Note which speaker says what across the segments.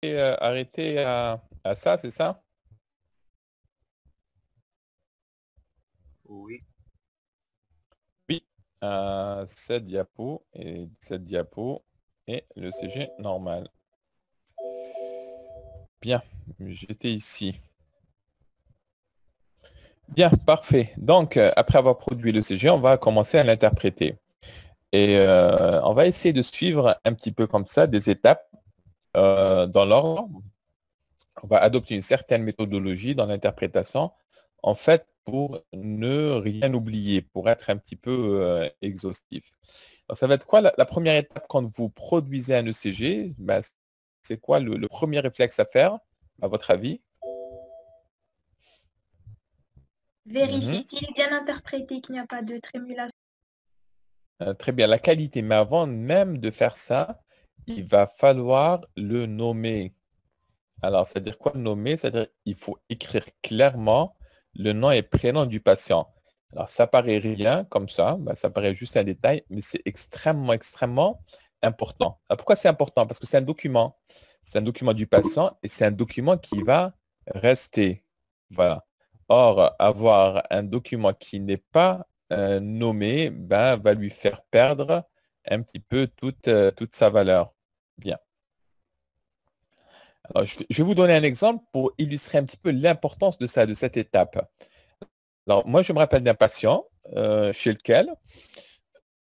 Speaker 1: arrêté à ça, c'est ça?
Speaker 2: Oui.
Speaker 1: Oui, à cette diapo et cette diapo et le CG normal. Bien, j'étais ici. Bien, parfait. Donc, après avoir produit le CG, on va commencer à l'interpréter. Et on va essayer de suivre un petit peu comme ça des étapes dans l'ordre. On va adopter une certaine méthodologie dans l'interprétation, en fait, pour ne rien oublier, pour être un petit peu exhaustif. Alors, ça va être quoi la première étape quand vous produisez un ECG? Ben, c'est quoi le premier réflexe à faire, à votre avis?
Speaker 3: Vérifier
Speaker 1: Mhm.
Speaker 3: s'il est bien interprété, qu'il n'y a pas de trémulation.
Speaker 1: Très bien, la qualité. Mais avant même de faire ça, il va falloir le nommer. Alors, c'est-à-dire quoi le nommer? C'est-à-dire il faut écrire clairement le nom et prénom du patient. Alors, ça paraît rien comme ça, ben, ça paraît juste un détail, mais c'est extrêmement, extrêmement important. Alors, pourquoi c'est important? Parce que c'est un document. C'est un document du patient et c'est un document qui va rester. Voilà. Or, avoir un document qui n'est pas nommé, ben, va lui faire perdre un petit peu toute sa valeur. Bien. Alors, je vais vous donner un exemple pour illustrer un petit peu l'importance de ça, de cette étape. Alors, moi, je me rappelle d'un patient chez lequel,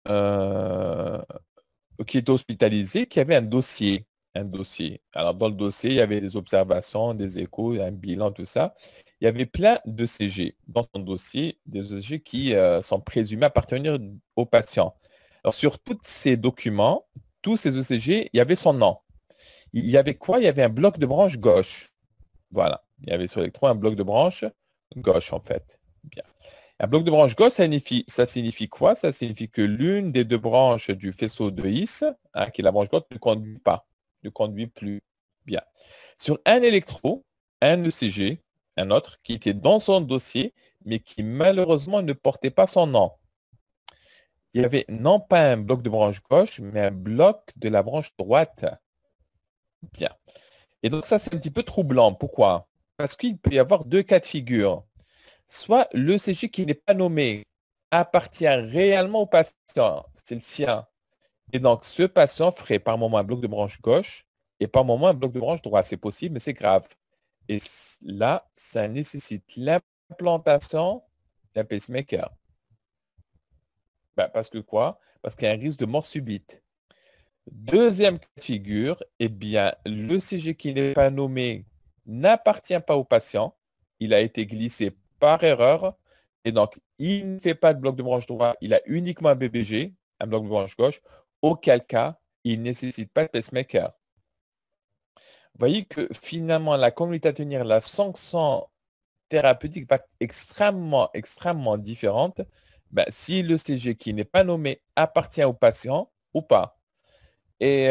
Speaker 1: euh, qui était hospitalisé, qui avait un dossier. Un dossier. Alors, dans le dossier, il y avait des observations, des échos, un bilan, tout ça. Il y avait plein de CG dans son dossier, des CG qui sont présumés appartenir au patient. Alors, sur tous ces documents, tous ces ECG, il y avait son nom. Il y avait quoi? Il y avait un bloc de branche gauche. Voilà. Il y avait sur l'électron un bloc de branche gauche, en fait. Bien. Un bloc de branche gauche, ça signifie quoi? Ça signifie que l'une des deux branches du faisceau de His, hein, qui est la branche gauche, ne conduit pas, ne conduit plus. Bien. Sur un électro, un ECG, un autre, qui était dans son dossier, mais qui malheureusement ne portait pas son nom. Il y avait non pas un bloc de branche gauche, mais un bloc de la branche droite. Bien. Et donc ça, c'est un petit peu troublant. Pourquoi? Parce qu'il peut y avoir deux cas de figure. Soit l'ECG qui n'est pas nommé appartient réellement au patient, c'est le sien. Et donc ce patient ferait par moment un bloc de branche gauche et par moment un bloc de branche droite. C'est possible, mais c'est grave. Et là, ça nécessite l'implantation d'un pacemaker. Ben, parce que quoi? Parce qu'il y a un risque de mort subite. Deuxième cas de figure, eh bien, l'ECG qui n'est pas nommé n'appartient pas au patient. Il a été glissé par erreur. Et donc, il ne fait pas de bloc de branche droit. Il a uniquement un BBG, un bloc de branche gauche. Auquel cas, il ne nécessite pas de pacemaker. Vous voyez que finalement, la conduite à tenir, la sanction thérapeutique va être extrêmement, extrêmement différente. Ben, si l'ECG qui n'est pas nommé appartient au patient ou pas. Et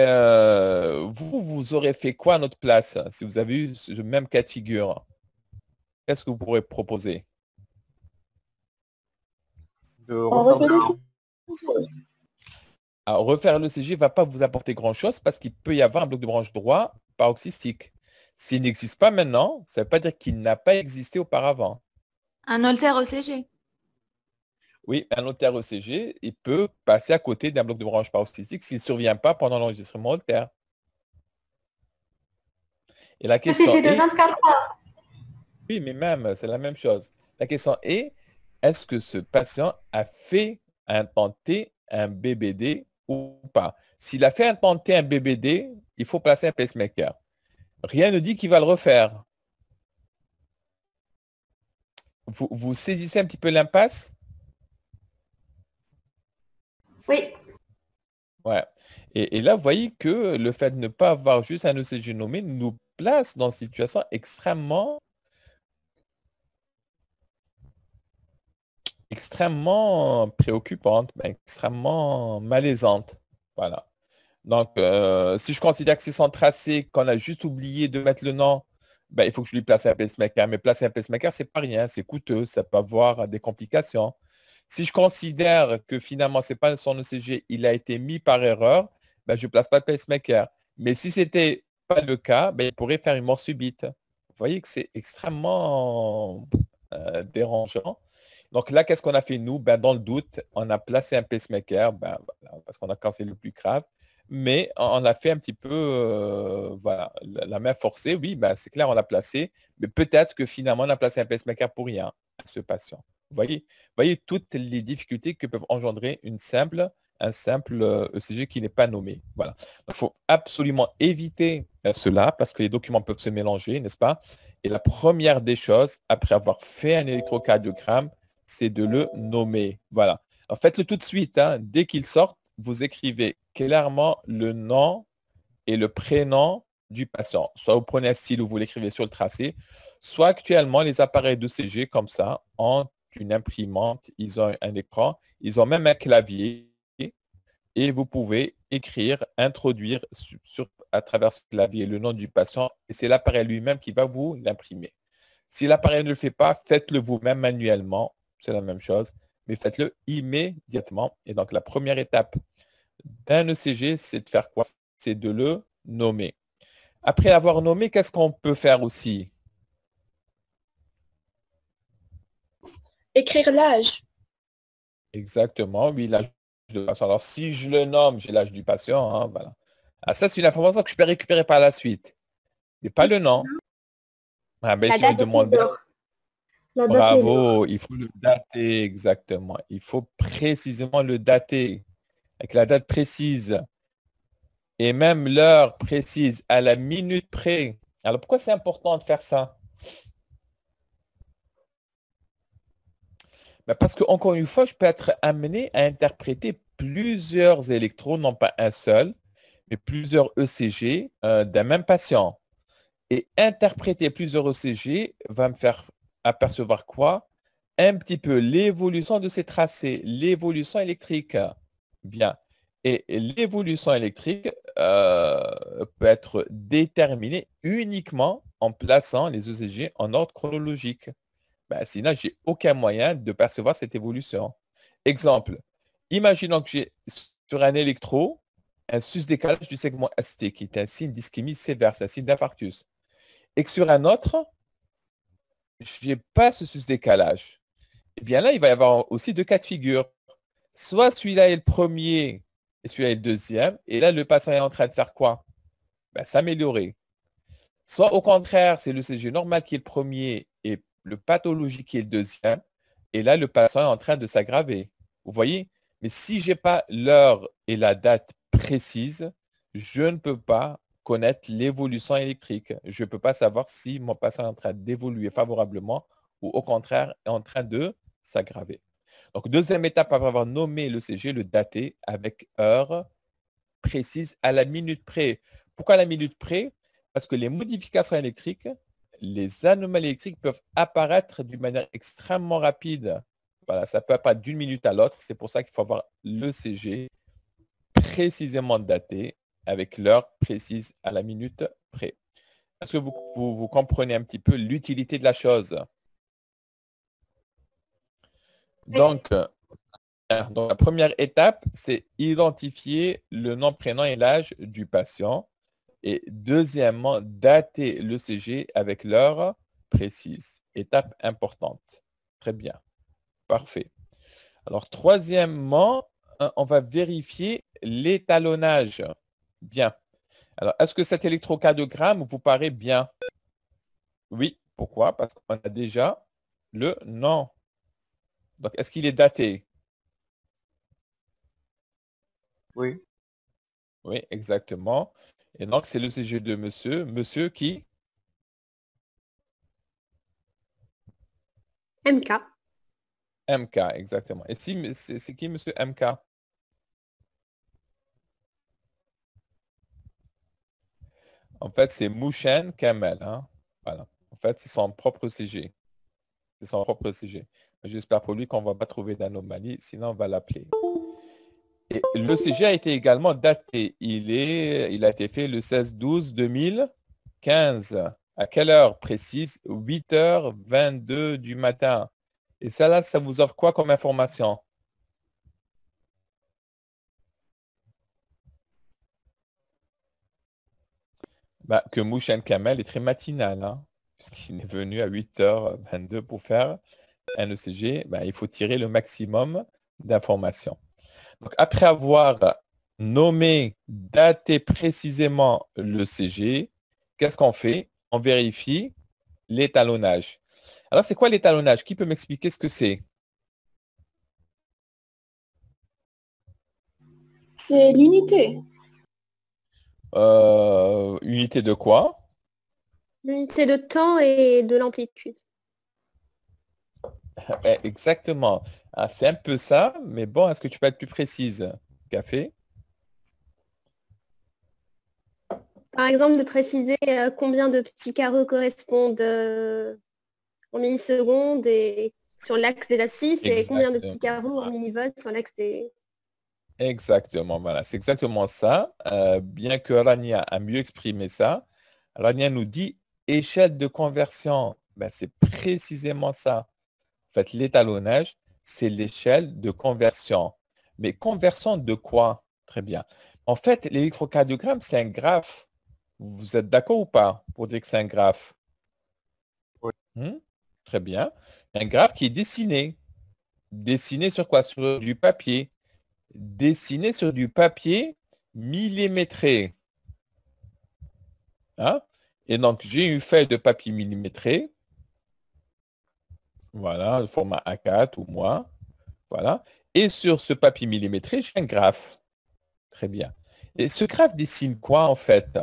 Speaker 1: vous aurez fait quoi à notre place si vous avez eu ce même cas de figure? Qu'est-ce que vous pourrez proposer?
Speaker 2: De
Speaker 4: On
Speaker 2: refaire
Speaker 4: refait le
Speaker 2: le...
Speaker 4: CG.
Speaker 1: Alors, refaire le CG ne va pas vous apporter grand-chose parce qu'il peut y avoir un bloc de branche droit paroxystique. S'il n'existe pas maintenant, ça ne veut pas dire qu'il n'a pas existé auparavant.
Speaker 4: Un Holter ECG.
Speaker 1: Oui, un notaire ECG, il peut passer à côté d'un bloc de branche paroxystique s'il ne survient pas pendant l'enregistrement Holter. Et la question
Speaker 5: ECG de
Speaker 1: est,
Speaker 5: 24 heures.
Speaker 1: oui, mais même, c'est la même chose. La question est-ce que ce patient a fait intenter un BBD ou pas? S'il a fait intenter un BBD, il faut placer un pacemaker. Rien ne dit qu'il va le refaire. Vous saisissez un petit peu l'impasse?
Speaker 5: Oui.
Speaker 1: Ouais. Et là, vous voyez que le fait de ne pas avoir juste un ECG nommé nous place dans une situation extrêmement préoccupante, extrêmement malaisante. Voilà. Donc, si je considère que c'est sans tracé, qu'on a juste oublié de mettre le nom, ben, il faut que je lui place un pacemaker. Mais placer un pacemaker, c'est pas rien, c'est coûteux, ça peut avoir des complications. Si je considère que finalement, c'est pas son ECG, il a été mis par erreur, ben, je ne place pas de pacemaker. Mais si c'était pas le cas, ben, il pourrait faire une mort subite. Vous voyez que c'est extrêmement dérangeant. Donc là, qu'est-ce qu'on a fait nous? Ben, dans le doute, on a placé un pacemaker, ben, voilà, parce qu'on a cassé le plus grave, mais on a fait un petit peu voilà, la main forcée. Oui, ben, c'est clair, on l'a placé, mais peut-être que finalement, on a placé un pacemaker pour rien à ce patient. Vous voyez toutes les difficultés que peuvent engendrer un simple ECG qui n'est pas nommé. Voilà. Il faut absolument éviter cela parce que les documents peuvent se mélanger, n'est-ce pas? Et la première des choses, après avoir fait un électrocardiogramme, c'est de le nommer. Voilà. En faites-le tout de suite. Hein. Dès qu'il sort, vous écrivez clairement le nom et le prénom du patient. Soit vous prenez un stylo, vous l'écrivez sur le tracé, soit actuellement, les appareils d'ECG comme ça ont une imprimante, ils ont un écran, ils ont même un clavier et vous pouvez écrire, introduire à travers ce clavier le nom du patient et c'est l'appareil lui-même qui va vous l'imprimer. Si l'appareil ne le fait pas, faites-le vous-même manuellement, c'est la même chose, mais faites-le immédiatement. Et donc, la première étape d'un ECG, c'est de faire quoi? C'est de le nommer. Après avoir nommé, qu'est-ce qu'on peut faire aussi?
Speaker 2: Écrire l'âge.
Speaker 1: Exactement, oui, l'âge de patient. Alors, si je le nomme, j'ai l'âge du patient. Hein, voilà. Ah, ça, c'est une information que je peux récupérer par la suite. Mais pas le nom. Ah, ben,
Speaker 2: La
Speaker 1: si on
Speaker 2: date de
Speaker 1: demande,
Speaker 2: naissance. La date de
Speaker 1: bravo, il faut le dater exactement. Il faut précisément le dater avec la date précise et même l'heure précise à la minute près. Alors, pourquoi c'est important de faire ça? Ben, parce que, encore une fois, je peux être amené à interpréter plusieurs électrodes, non pas un seul, mais plusieurs ECG d'un même patient. Et interpréter plusieurs ECG va me faire apercevoir quoi? Un petit peu l'évolution de ces tracés, l'évolution électrique. Bien. Et l'évolution électrique peut être déterminée uniquement en plaçant les ECG en ordre chronologique. Ben, sinon, je n'ai aucun moyen de percevoir cette évolution. Exemple, imaginons que j'ai sur un électro un sus-décalage du segment ST, qui est un signe d'ischémie sévère, c'est un signe d'infarctus. Et que sur un autre, je n'ai pas ce sus-décalage. Eh bien là, il va y avoir aussi deux cas de figure. Soit celui-là est le premier et celui-là est le deuxième. Et là, le patient est en train de faire quoi? Ben, s'améliorer. Soit au contraire, c'est le CG normal qui est le premier et le pathologique qui est le deuxième. Et là, le patient est en train de s'aggraver. Vous voyez? Mais si je n'ai pas l'heure et la date précise, je ne peux pas connaître l'évolution électrique. Je ne peux pas savoir si mon patient est en train d'évoluer favorablement ou au contraire est en train de s'aggraver. Donc, deuxième étape, après avoir nommé le CG, le dater avec heure précise à la minute près. Pourquoi à la minute près? Parce que les modifications électriques, les anomalies électriques peuvent apparaître d'une manière extrêmement rapide. Voilà, ça peut apparaître d'une minute à l'autre. C'est pour ça qu'il faut avoir l'ECG précisément daté avec l'heure précise à la minute près. Est-ce que vous comprenez un petit peu l'utilité de la chose? Donc, la première étape, c'est identifier le nom, prénom et l'âge du patient. Et deuxièmement, dater l'ECG avec l'heure précise. Étape importante. Très bien. Parfait. Alors, troisièmement, on va vérifier l'étalonnage. Bien. Alors, est-ce que cet électrocardiogramme vous paraît bien? Oui. Pourquoi? Parce qu'on a déjà le nom. Donc, est-ce qu'il est daté?
Speaker 5: Oui.
Speaker 1: Oui, exactement. Et donc, c'est l'ECG de monsieur. Monsieur qui?
Speaker 2: MK.
Speaker 1: MK, exactement. Et si c'est qui, monsieur MK? En fait, c'est Mouchen Kamel. Hein? Voilà. En fait, c'est son propre CG. C'est son propre CG. J'espère pour lui qu'on ne va pas trouver d'anomalie, sinon on va l'appeler. Et le CG a été également daté. Il a été fait le 16-12-2015. À quelle heure précise? 8h22 du matin. Et ça, là, ça vous offre quoi comme information? Bah, que Mouchen Kamel est très matinal, hein, puisqu'il est venu à 8h22 pour faire un ECG. Bah, il faut tirer le maximum d'informations. Donc, après avoir nommé, daté précisément le CG, qu'est-ce qu'on fait? On vérifie l'étalonnage. Alors, c'est quoi l'étalonnage? Qui peut m'expliquer ce que c'est?
Speaker 2: C'est l'unité.
Speaker 1: Unité de quoi?
Speaker 5: L'unité de temps et de l'amplitude.
Speaker 1: Exactement. Ah, c'est un peu ça, mais bon, est-ce que tu peux être plus précise? Café?
Speaker 5: Par exemple, de préciser combien de petits carreaux correspondent en millisecondes et sur l'axe des abscisses et combien de petits carreaux en millivolts sur l'axe des...
Speaker 1: Exactement, voilà, c'est exactement ça. Bien que Rania a mieux exprimé ça, Rania nous dit échelle de conversion. Ben, c'est précisément ça. En fait, l'étalonnage, c'est l'échelle de conversion. Mais conversion de quoi? Très bien. En fait, l'électrocardiogramme, c'est un graphe. Vous êtes d'accord ou pas pour dire que c'est un graphe?
Speaker 6: Oui.
Speaker 1: Très bien. Un graphe qui est dessiné. Dessiné sur quoi? Sur du papier. Dessiné sur du papier millimétré. Hein? Et donc, j'ai une feuille de papier millimétré. Voilà, le format A4 ou moins. Voilà. Et sur ce papier millimétré, j'ai un graphe. Très bien. Et ce graphe dessine quoi en fait?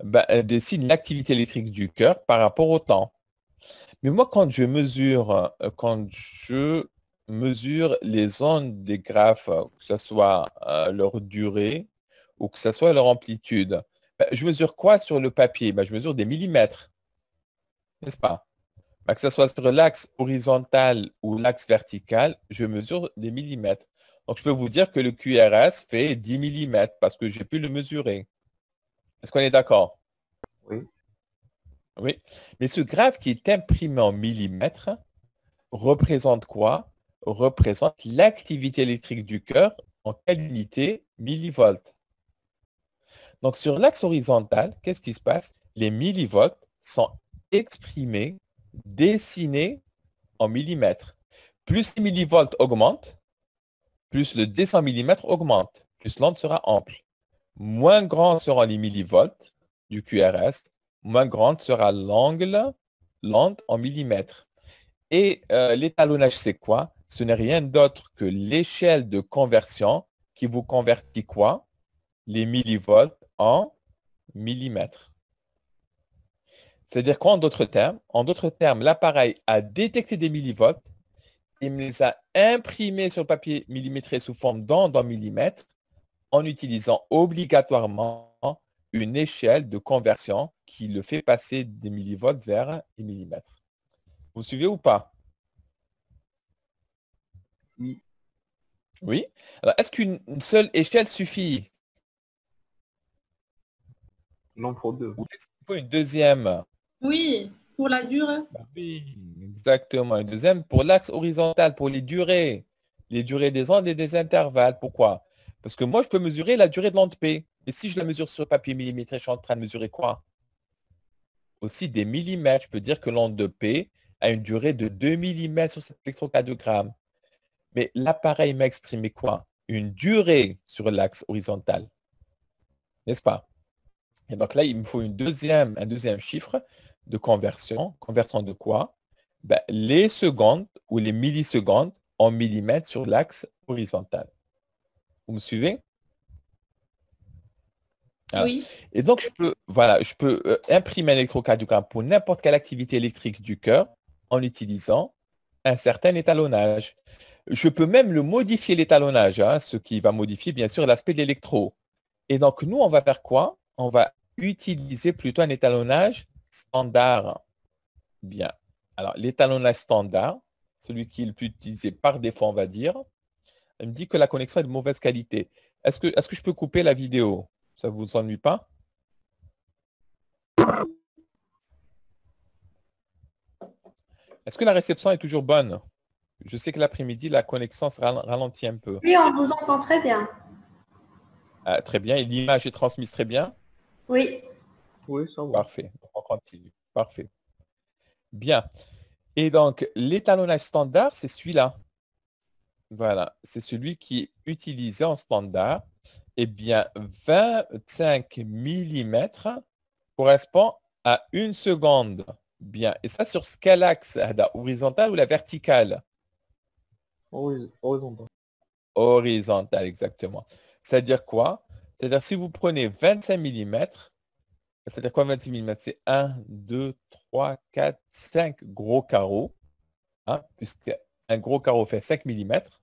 Speaker 1: Ben, elle dessine l'activité électrique du cœur par rapport au temps. Mais moi, quand je mesure les ondes des graphes, que ce soit leur durée ou que ce soit leur amplitude, ben, je mesure quoi sur le papier? Ben, je mesure des millimètres, n'est-ce pas? Ben, que ce soit sur l'axe horizontal ou l'axe vertical, je mesure des millimètres. Donc, je peux vous dire que le QRS fait 10 millimètres parce que j'ai pu le mesurer. Est-ce qu'on est d'accord?
Speaker 6: Oui.
Speaker 1: Oui. Mais ce graphe qui est imprimé en millimètres représente quoi? Représente l'activité électrique du cœur en quelle unité? Millivolts. Donc, sur l'axe horizontal, qu'est-ce qui se passe? Les millivolts sont exprimés, dessinés en millimètres. Plus les millivolts augmentent, plus le 200 mm augmente, plus l'onde sera ample. Moins grand seront les millivolts du QRS, moins grande sera l'onde en millimètres. Et l'étalonnage, c'est quoi? Ce n'est rien d'autre que l'échelle de conversion qui vous convertit quoi? Les millivolts en millimètres. C'est-à-dire qu'en d'autres termes, l'appareil a détecté des millivolts, il me les a imprimés sur le papier millimétré sous forme d'onde en millimètres en utilisant obligatoirement une échelle de conversion qui le fait passer des millivolts vers les millimètres. Vous suivez ou pas?
Speaker 6: Oui.
Speaker 1: Oui. Alors, est-ce qu'une seule échelle suffit?
Speaker 6: Non, pour deux.
Speaker 1: Ou est-ce qu'il faut une deuxième?
Speaker 7: Oui, pour la durée.
Speaker 1: Oui, exactement. Une deuxième pour l'axe horizontal, pour les durées des ondes et des intervalles. Pourquoi? Parce que moi, je peux mesurer la durée de l'onde P. Et si je la mesure sur papier millimétré, je suis en train de mesurer quoi? Aussi des millimètres. Je peux dire que l'onde de P a une durée de 2 millimètres sur cet électrocardiogramme. Mais l'appareil m'a exprimé quoi? Une durée sur l'axe horizontal. N'est-ce pas? Et donc là, il me faut un deuxième chiffre de conversion. Conversion de quoi? Ben, les secondes ou les millisecondes en millimètres sur l'axe horizontal. Vous me suivez? Voilà.
Speaker 7: Oui.
Speaker 1: Et donc, je peux imprimer un électrocardiogramme pour n'importe quelle activité électrique du cœur en utilisant un certain étalonnage. Je peux même le modifier l'étalonnage, hein, ce qui va modifier bien sûr l'aspect de l'électro. Et donc, nous, on va faire quoi? On va utiliser plutôt un étalonnage standard. Bien. Alors, l'étalonnage standard, celui qui est le plus utilisé par défaut, on va dire, il me dit que la connexion est de mauvaise qualité. Est-ce que je peux couper la vidéo? Ça ne vous ennuie pas? Est-ce que la réception est toujours bonne? Je sais que l'après-midi, la connexion se ralentit un peu.
Speaker 2: Oui, on vous entend très bien.
Speaker 1: Ah, très bien. Et l'image est transmise très bien?
Speaker 2: Oui.
Speaker 6: Oui, ça va.
Speaker 1: Parfait. On continue. Parfait. Bien. Et donc, l'étalonnage standard, c'est celui-là. Voilà. C'est celui qui est utilisé en standard. Eh bien, 25 millimètres correspond à 1 seconde. Bien. Et ça, sur quel axe? La horizontale ou la verticale?
Speaker 6: Horizontal.
Speaker 1: Horizontale, exactement. C'est-à-dire quoi? C'est-à-dire, si vous prenez 25 millimètres, c'est-à-dire quoi 26 millimètres? C'est 1, 2, 3, 4, 5 gros carreaux, hein, puisque un gros carreau fait 5 millimètres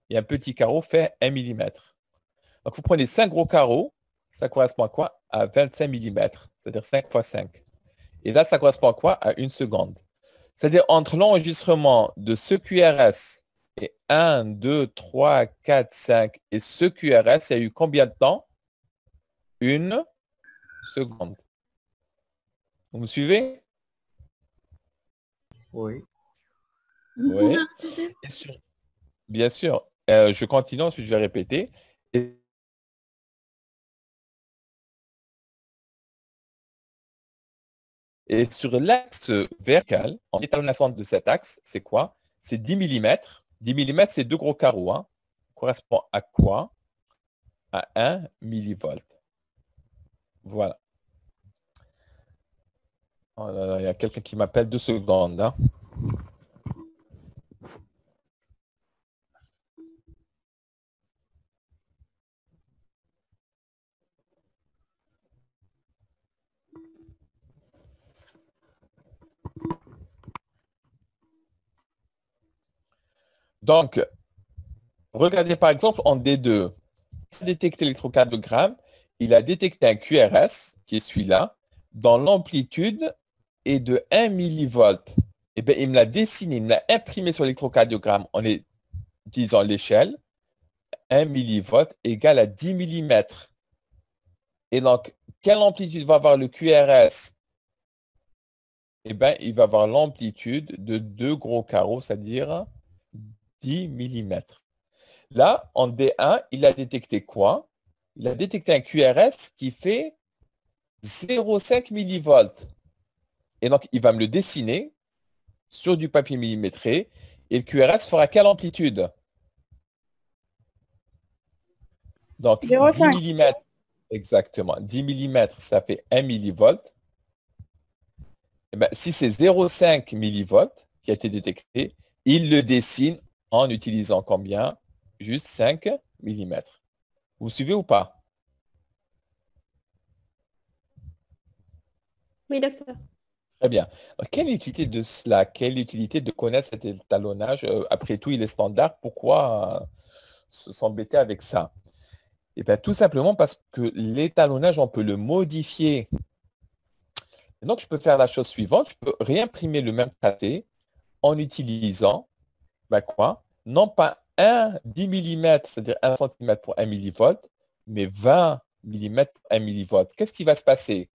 Speaker 1: et un petit carreau fait 1 millimètre. Donc, vous prenez 5 gros carreaux, ça correspond à quoi? À 25 millimètres, c'est-à-dire 5 fois 5. Et là, ça correspond à quoi? À 1 seconde. C'est-à-dire, entre l'enregistrement de ce QRS et 1, 2, 3, 4, 5 et ce QRS, il y a eu combien de temps? 1 seconde. Vous me suivez?
Speaker 6: Oui.
Speaker 7: Vous
Speaker 1: Oui.
Speaker 7: pouvez répéter?
Speaker 1: Bien sûr. Je continue, ensuite je vais répéter. Et sur l'axe vertical, en étalonnage de cet axe, c'est quoi? C'est 10 millimètres. 10 millimètres, c'est 2 gros carreaux. Hein. Correspond à quoi? À 1 millivolt. Voilà. Oh là là, il y a quelqu'un qui m'appelle 2 secondes. Hein. Donc, regardez par exemple en D2. Il a détecté l'électrocardiogramme, il a détecté un QRS, qui est celui-là, dont l'amplitude est de 1 millivolt. Et bien, il me l'a dessiné, il me l'a imprimé sur l'électrocardiogramme en utilisant l'échelle. 1 millivolt égale à 10 millimètres. Et donc, quelle amplitude va avoir le QRS? Eh bien, il va avoir l'amplitude de 2 gros carreaux, c'est-à-dire 10 millimètres. Là, en D1, il a détecté quoi? Il a détecté un QRS qui fait 0,5 millivolts. Et donc, il va me le dessiner sur du papier millimétré. Et le QRS fera quelle amplitude? Donc, 10
Speaker 2: 0,5.
Speaker 1: millimètres, exactement. 10 millimètres, ça fait 1 millivolt. Et bien, si c'est 0,5 millivolts qui a été détecté, il le dessine en utilisant combien? Juste 5 millimètres. Vous suivez ou pas?
Speaker 5: Oui, docteur.
Speaker 1: Très bien. Alors, quelle est l'utilité de cela? Quelle est l'utilité de connaître cet étalonnage? Après tout, il est standard. Pourquoi s'embêter avec ça? Eh bien, tout simplement parce que l'étalonnage, on peut le modifier. Et donc, je peux faire la chose suivante. Je peux réimprimer le même tracé en utilisant quoi? Non pas 10 mm, c'est-à-dire 1 cm pour 1 millivolt, mais 20 mm pour 1 millivolt. Qu'est-ce qui va se passer?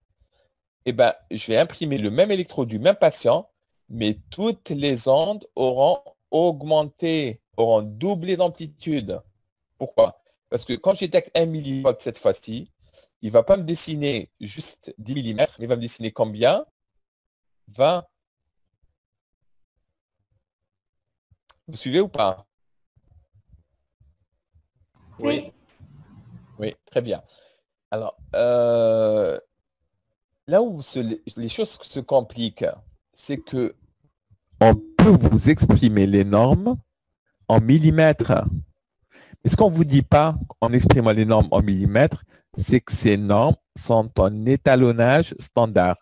Speaker 1: Eh bien, je vais imprimer le même électrode du même patient, mais toutes les ondes auront augmenté, auront doublé d'amplitude. Pourquoi? Parce que quand je détecte 1 millivolt cette fois-ci, il ne va pas me dessiner juste 10 mm, mais il va me dessiner combien? 20. Vous suivez ou pas?
Speaker 7: Oui.
Speaker 1: Oui, très bien. Alors, là où les choses se compliquent, c'est que on peut vous exprimer les normes en millimètres. Mais ce qu'on ne vous dit pas en exprimant les normes en millimètres, c'est que ces normes sont en étalonnage standard.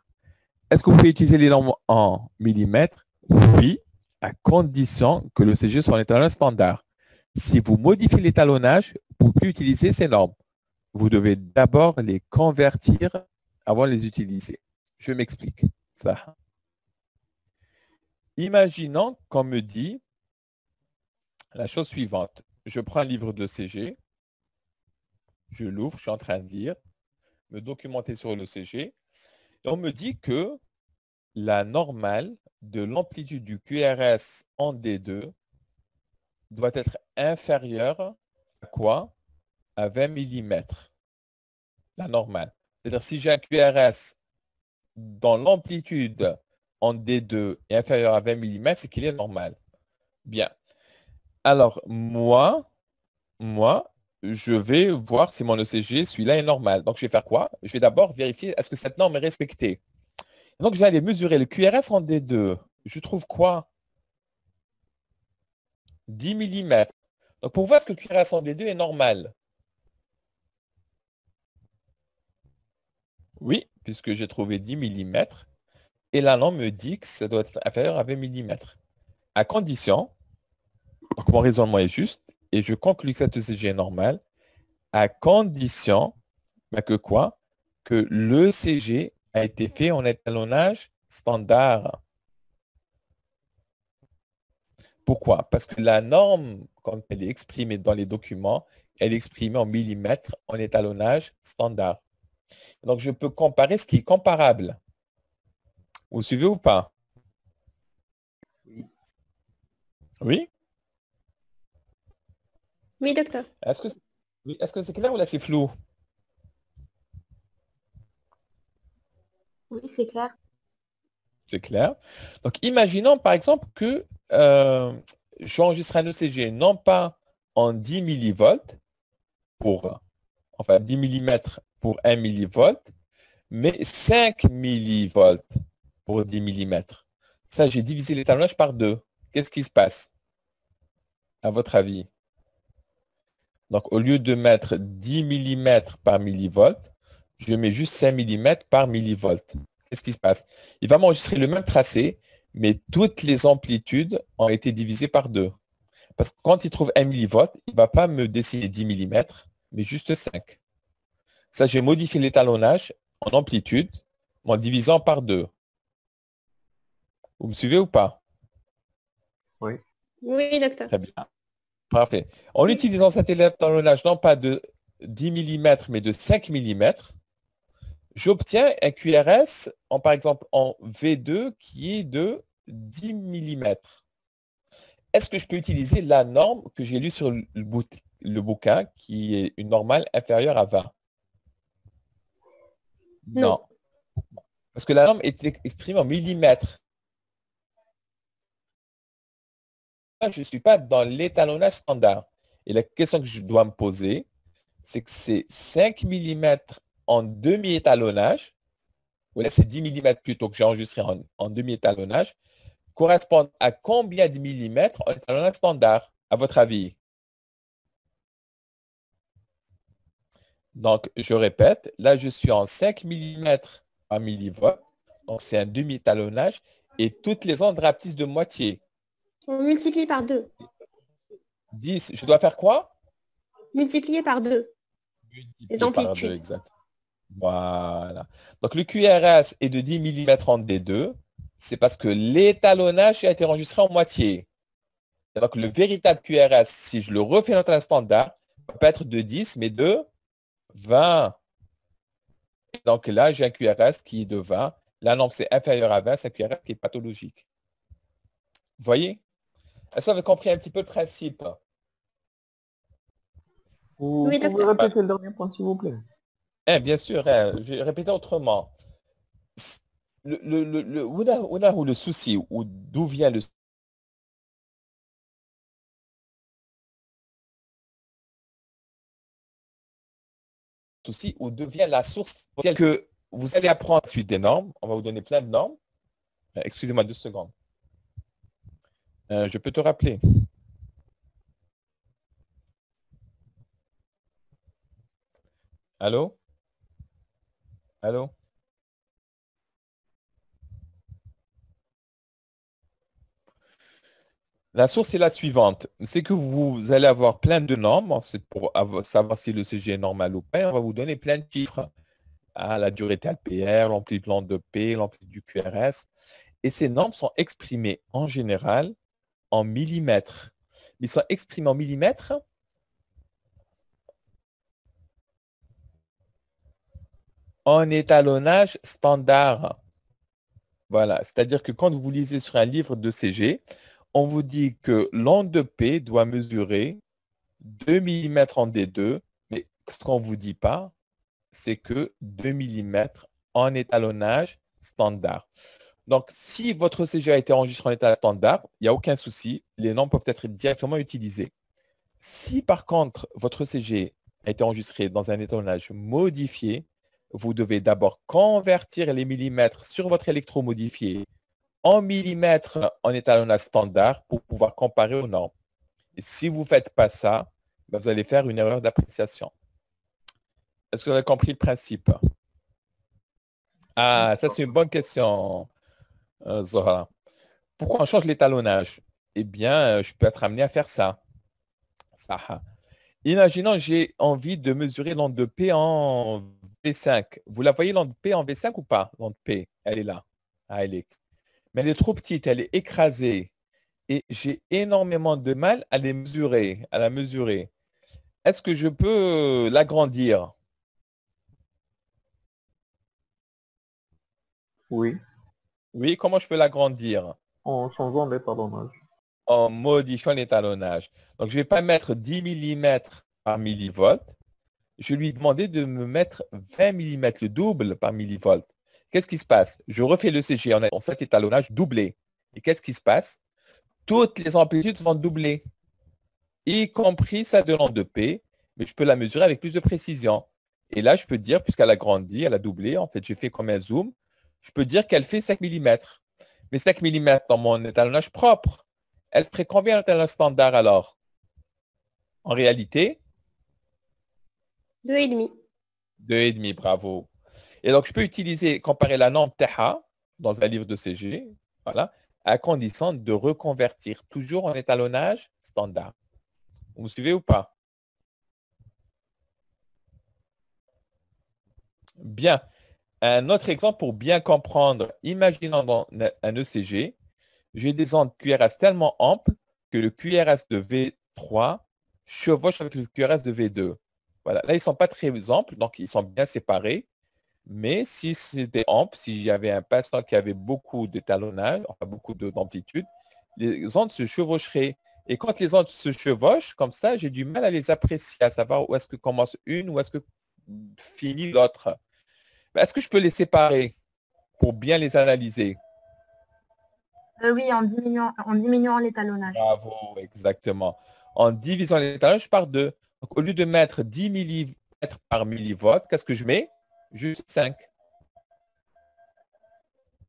Speaker 1: Est-ce que vous pouvez utiliser les normes en millimètres? Oui, à condition que le CG soit en étalonnage standard. Si vous modifiez l'étalonnage, vous ne pouvez plus utiliser ces normes. Vous devez d'abord les convertir avant de les utiliser. Je m'explique ça. Imaginons qu'on me dit la chose suivante. Je prends un livre de CG, je l'ouvre, je suis en train de lire, me documenter sur le CG, et on me dit que la normale de l'amplitude du QRS en D2 doit être inférieure à quoi? À 20 mm. La normale. C'est-à-dire si j'ai un QRS dans l'amplitude en D2 est inférieur à 20 mm, c'est qu'il est normal. Bien. Alors, moi, je vais voir si mon ECG, celui-là, est normal. Donc, je vais faire quoi? Je vais d'abord vérifier est-ce que cette norme est respectée. Donc, je vais aller mesurer le QRS en D2. Je trouve quoi? 10 mm. Donc, pour voir ce que le QRS en D2 est normal. Oui, puisque j'ai trouvé 10 mm. Et la norme me dit que ça doit être inférieur à 20 mm. À condition, donc mon raisonnement est juste, et je conclus que cet ECG est normal, à condition que quoi? Que l'ECG a été fait en étalonnage standard. Pourquoi? Parce que la norme, quand elle est exprimée dans les documents, elle est exprimée en millimètres en étalonnage standard. Donc, je peux comparer ce qui est comparable. Vous suivez ou pas?
Speaker 6: Oui.
Speaker 1: Oui?
Speaker 5: Oui, docteur.
Speaker 1: Est-ce que c'est clair ou là c'est flou?
Speaker 4: Oui, c'est clair.
Speaker 1: C'est clair. Donc, imaginons par exemple que j'enregistre un ECG non pas en 10 millivolts enfin 10 mm pour 1 millivolt, mais 5 millivolts pour 10 mm. Ça, j'ai divisé l'étalonnage par 2. Qu'est-ce qui se passe, à votre avis? Donc, au lieu de mettre 10 mm par millivolt, je mets juste 5 mm par millivolt. Qu'est-ce qui se passe? Il va m'enregistrer le même tracé, mais toutes les amplitudes ont été divisées par 2. Parce que quand il trouve 1 millivolt, il ne va pas me dessiner 10 mm, mais juste 5. Ça, j'ai modifié l'étalonnage en amplitude en divisant par 2. Vous me suivez ou pas?
Speaker 6: Oui.
Speaker 5: Oui, docteur.
Speaker 1: Très bien. Parfait. En utilisant cet étalonnage, non pas de 10 mm, mais de 5 mm, j'obtiens un QRS, par exemple, en V2 qui est de 10 mm. Est-ce que je peux utiliser la norme que j'ai lue sur le bouquin, qui est une normale inférieure à 20?
Speaker 5: Non.
Speaker 1: Parce que la norme est exprimée en millimètres. Je ne suis pas dans l'étalonnage standard. Et la question que je dois me poser, c'est que c'est 5 mm en demi-étalonnage, ou là c'est 10 mm plutôt que j'ai enregistré en demi-étalonnage, correspondent à combien de millimètres en étalonnage standard, à votre avis? Donc, je répète, là je suis en 5 mm par millivolt, donc c'est un demi-étalonnage, et toutes les ondes rapetissent de moitié.
Speaker 5: On multiplie par 2.
Speaker 1: 10, je dois faire quoi?
Speaker 5: Multiplié par 2. Les
Speaker 1: Par deux,
Speaker 5: amplitudes.
Speaker 1: exact. Voilà. Donc, le QRS est de 10 mm en D2. C'est parce que l'étalonnage a été enregistré en moitié. Et donc, le véritable QRS, si je le refais dans un standard, va pas être de 10, mais de 20. Donc là, j'ai un QRS qui est de 20. La norme, c'est inférieur à 20. C'est un QRS qui est pathologique. Vous voyez? Est-ce que vous avez compris un petit peu le principe?
Speaker 6: Vous
Speaker 5: Oui,
Speaker 6: pouvez
Speaker 5: docteur.
Speaker 6: répéter le dernier point, s'il vous plaît?
Speaker 1: Bien sûr, je vais répéter autrement. Où le souci, ou d'où vient le souci, ou d'où vient la source que vous allez apprendre la suite des normes. On va vous donner plein de normes. Excusez-moi 2 secondes. Je peux te rappeler. Allô? Allô? La source est la suivante. C'est que vous allez avoir plein de normes. C'est pour savoir si le CG est normal ou pas. On va vous donner plein de chiffres. La durée TLPR, l'amplitude de P, l'amplitude du QRS. Et ces normes sont exprimées en général en millimètres. Mais ils sont exprimés en millimètres en étalonnage standard. Voilà, c'est-à-dire que quand vous lisez sur un livre de CG, on vous dit que l'onde de P doit mesurer 2 mm en D2, mais ce qu'on ne vous dit pas, c'est que 2 mm en étalonnage standard. Donc, si votre CG a été enregistré en étalonnage standard, il n'y a aucun souci. Les normes peuvent être directement utilisées. Si par contre, votre CG a été enregistré dans un étalonnage modifié, vous devez d'abord convertir les millimètres sur votre électromodifié en millimètres en étalonnage standard pour pouvoir comparer aux normes. Et si vous ne faites pas ça, vous allez faire une erreur d'appréciation. Est-ce que vous avez compris le principe? Ah, ça c'est une bonne question, Zohra. Pourquoi on change l'étalonnage? Eh bien, je peux être amené à faire ça. Imaginons j'ai envie de mesurer l'onde de P en V5. Vous la voyez l'onde P en V5 ou pas? L'onde P, elle est là. Ah, elle est. Mais elle est trop petite, elle est écrasée. Et j'ai énormément de mal à la mesurer. Est-ce que je peux l'agrandir?
Speaker 6: Oui.
Speaker 1: Oui, comment je peux l'agrandir?
Speaker 6: En changeant l'étalonnage.
Speaker 1: En modifiant l'étalonnage. Donc, je ne vais pas mettre 10 mm par millivolt. Je lui ai demandé de me mettre 20 mm, le double par millivolt. Qu'est-ce qui se passe? Je refais le CG en cet étalonnage doublé. Et qu'est-ce qui se passe? Toutes les amplitudes vont doubler, y compris celle de l'onde de P, mais je peux la mesurer avec plus de précision. Et là, je peux dire, puisqu'elle a grandi, elle a doublé, en fait, j'ai fait comme un zoom, je peux dire qu'elle fait 5 mm. Mais 5 mm dans mon étalonnage propre, elle ferait combien d'étalonnage standard alors? En réalité?
Speaker 5: 2,5.
Speaker 1: 2,5, bravo. Et donc, je peux comparer la norme TEHA dans un livre de CG, voilà, à condition de reconvertir toujours en étalonnage standard. Vous me suivez ou pas? Bien. Un autre exemple pour bien comprendre. Imaginons dans un ECG, j'ai des ondes QRS tellement amples que le QRS de V3 chevauche avec le QRS de V2. Voilà. Là, ils ne sont pas très amples, donc ils sont bien séparés. Mais si c'était ample, s'il y avait un patient qui avait beaucoup d'étalonnage, enfin beaucoup d'amplitude, les ondes se chevaucheraient. Et quand les ondes se chevauchent, comme ça, j'ai du mal à les apprécier, à savoir où est-ce que commence une, où est-ce que finit l'autre. Est-ce que je peux les séparer pour bien les analyser?
Speaker 3: Oui, en diminuant l'étalonnage.
Speaker 1: Bravo, exactement. En divisant l'étalonnage par 2. Donc, au lieu de mettre 10 millimètres par millivolt, qu'est-ce que je mets? Juste 5.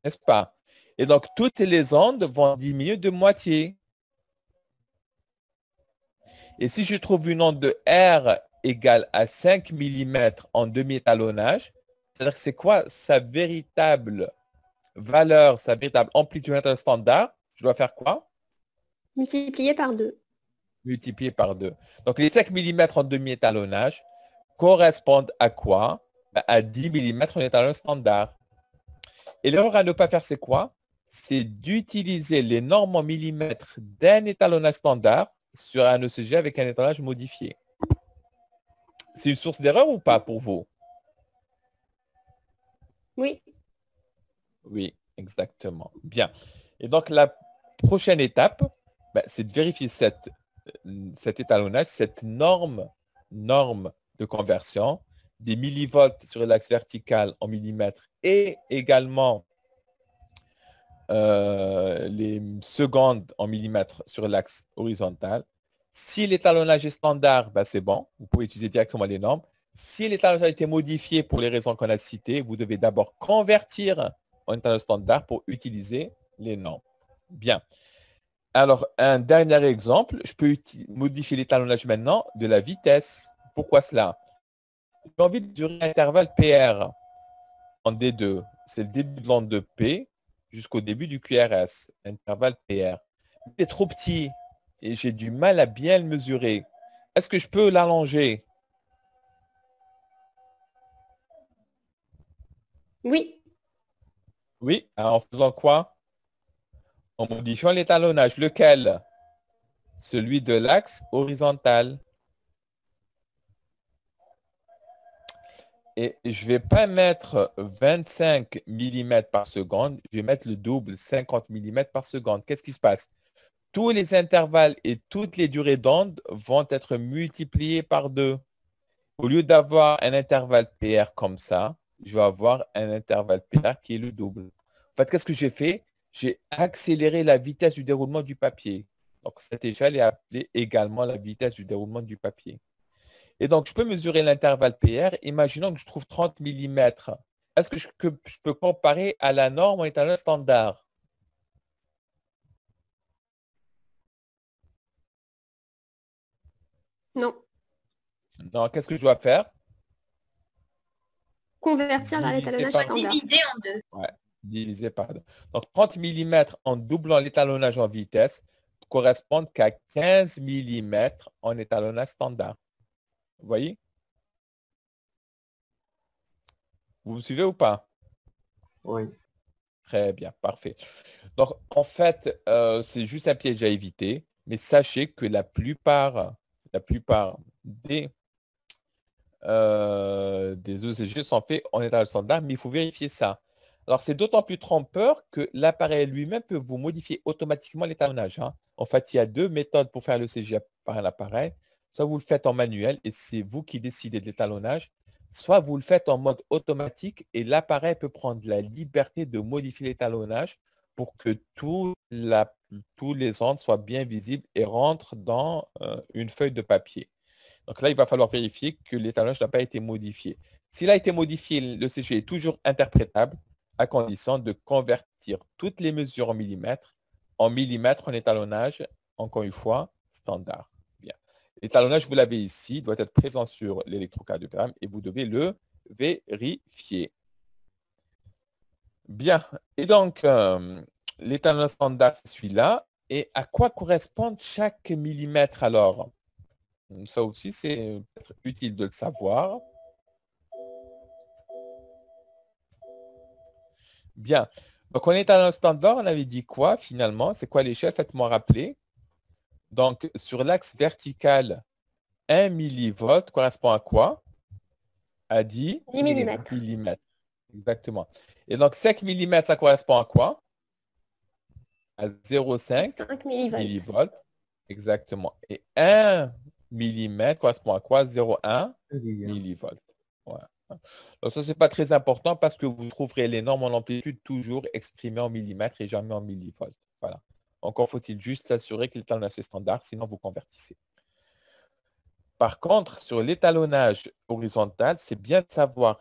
Speaker 1: N'est-ce pas? Et donc, toutes les ondes vont diminuer de moitié. Et si je trouve une onde de R égale à 5 mm en demi-étalonnage, c'est-à-dire que c'est quoi sa véritable valeur, sa véritable amplitude standard? Je dois faire quoi?
Speaker 5: Multiplié par 2.
Speaker 1: Multiplié par 2. Donc, les 5 mm en demi-étalonnage correspondent à quoi? À 10 mm en étalonnage standard. Et l'erreur à ne pas faire, c'est quoi? C'est d'utiliser les normes en millimètres d'un étalonnage standard sur un ECG avec un étalonnage modifié. C'est une source d'erreur ou pas pour vous?
Speaker 5: Oui.
Speaker 1: Oui, exactement. Bien. Et donc, la prochaine étape, c'est de vérifier cet étalonnage, cette norme de conversion des millivolts sur l'axe vertical en millimètres et également les secondes en millimètres sur l'axe horizontal. Si l'étalonnage est standard, c'est bon. Vous pouvez utiliser directement les normes. Si l'étalonnage a été modifié pour les raisons qu'on a citées, vous devez d'abord convertir en étalonnage standard pour utiliser les normes. Bien. Alors, un dernier exemple, je peux modifier l'étalonnage maintenant de la vitesse. Pourquoi cela? J'ai envie de durer l'intervalle PR en D2. C'est le début de l'onde de P jusqu'au début du QRS, intervalle PR. C'est trop petit et j'ai du mal à bien le mesurer. Est-ce que je peux l'allonger?
Speaker 5: Oui.
Speaker 1: Oui. En faisant quoi? En modifiant l'étalonnage. Lequel? Celui de l'axe horizontal. Et je ne vais pas mettre 25 mm par seconde, je vais mettre le double, 50 mm par seconde. Qu'est-ce qui se passe? Tous les intervalles et toutes les durées d'onde vont être multipliés par 2. Au lieu d'avoir un intervalle PR comme ça, je vais avoir un intervalle PR qui est le double. En fait, qu'est-ce que j'ai fait? J'ai accéléré la vitesse du déroulement du papier. Donc, cette échelle est appelée également la vitesse du déroulement du papier. Et donc, je peux mesurer l'intervalle PR. Imaginons que je trouve 30 millimètres. Est-ce que je peux comparer à la norme en étalonnage standard?
Speaker 5: Non.
Speaker 1: Non, qu'est-ce que je dois faire?
Speaker 5: Convertir vers
Speaker 1: Diviser
Speaker 5: l'étalonnage
Speaker 1: par-
Speaker 5: standard.
Speaker 7: Divisé en deux.
Speaker 1: Ouais, divisé par 2. Donc, 30 millimètres en doublant l'étalonnage en vitesse correspondent qu'à 15 millimètres en étalonnage standard. Vous voyez? Vous me suivez ou pas?
Speaker 6: Oui.
Speaker 1: Très bien, parfait. Donc, en fait, c'est juste un piège à éviter, mais sachez que la plupart des ECG sont faits en étalonnage standard, mais il faut vérifier ça. Alors, c'est d'autant plus trompeur que l'appareil lui-même peut vous modifier automatiquement l'étalonnage. Hein. En fait, il y a deux méthodes pour faire le CG par un appareil. Soit vous le faites en manuel et c'est vous qui décidez de l'étalonnage, soit vous le faites en mode automatique et l'appareil peut prendre la liberté de modifier l'étalonnage pour que tous les angles soient bien visibles et rentrent dans une feuille de papier. Donc là, il va falloir vérifier que l'étalonnage n'a pas été modifié. S'il a été modifié, le CG est toujours interprétable à condition de convertir toutes les mesures en millimètres en étalonnage, encore une fois, standard. Bien. L'étalonnage, vous l'avez ici, doit être présent sur l'électrocardiogramme et vous devez le vérifier. Bien. Et donc, l'étalonnage standard, c'est celui-là. Et à quoi correspond chaque millimètre alors? Ça aussi, c'est peut-être utile de le savoir. Bien. Donc, on est à un standard. On avait dit quoi finalement? C'est quoi l'échelle? Faites-moi rappeler. Donc, sur l'axe vertical, 1 millivolt correspond à quoi? À 10
Speaker 5: 10
Speaker 1: millimètres. Exactement. Et donc, 5 millimètres, ça correspond à quoi? À 0,5
Speaker 5: 5 millivolts.
Speaker 1: millivolts. Exactement. Et 1 millimètre correspond à quoi? 0,1 millivolts. Voilà. Donc ça, ce n'est pas très important parce que vous trouverez les normes en amplitude toujours exprimées en millimètres et jamais en millivolts. Voilà. Encore faut-il juste s'assurer que l'étalonnage est standard, sinon vous convertissez. Par contre, sur l'étalonnage horizontal, c'est bien de savoir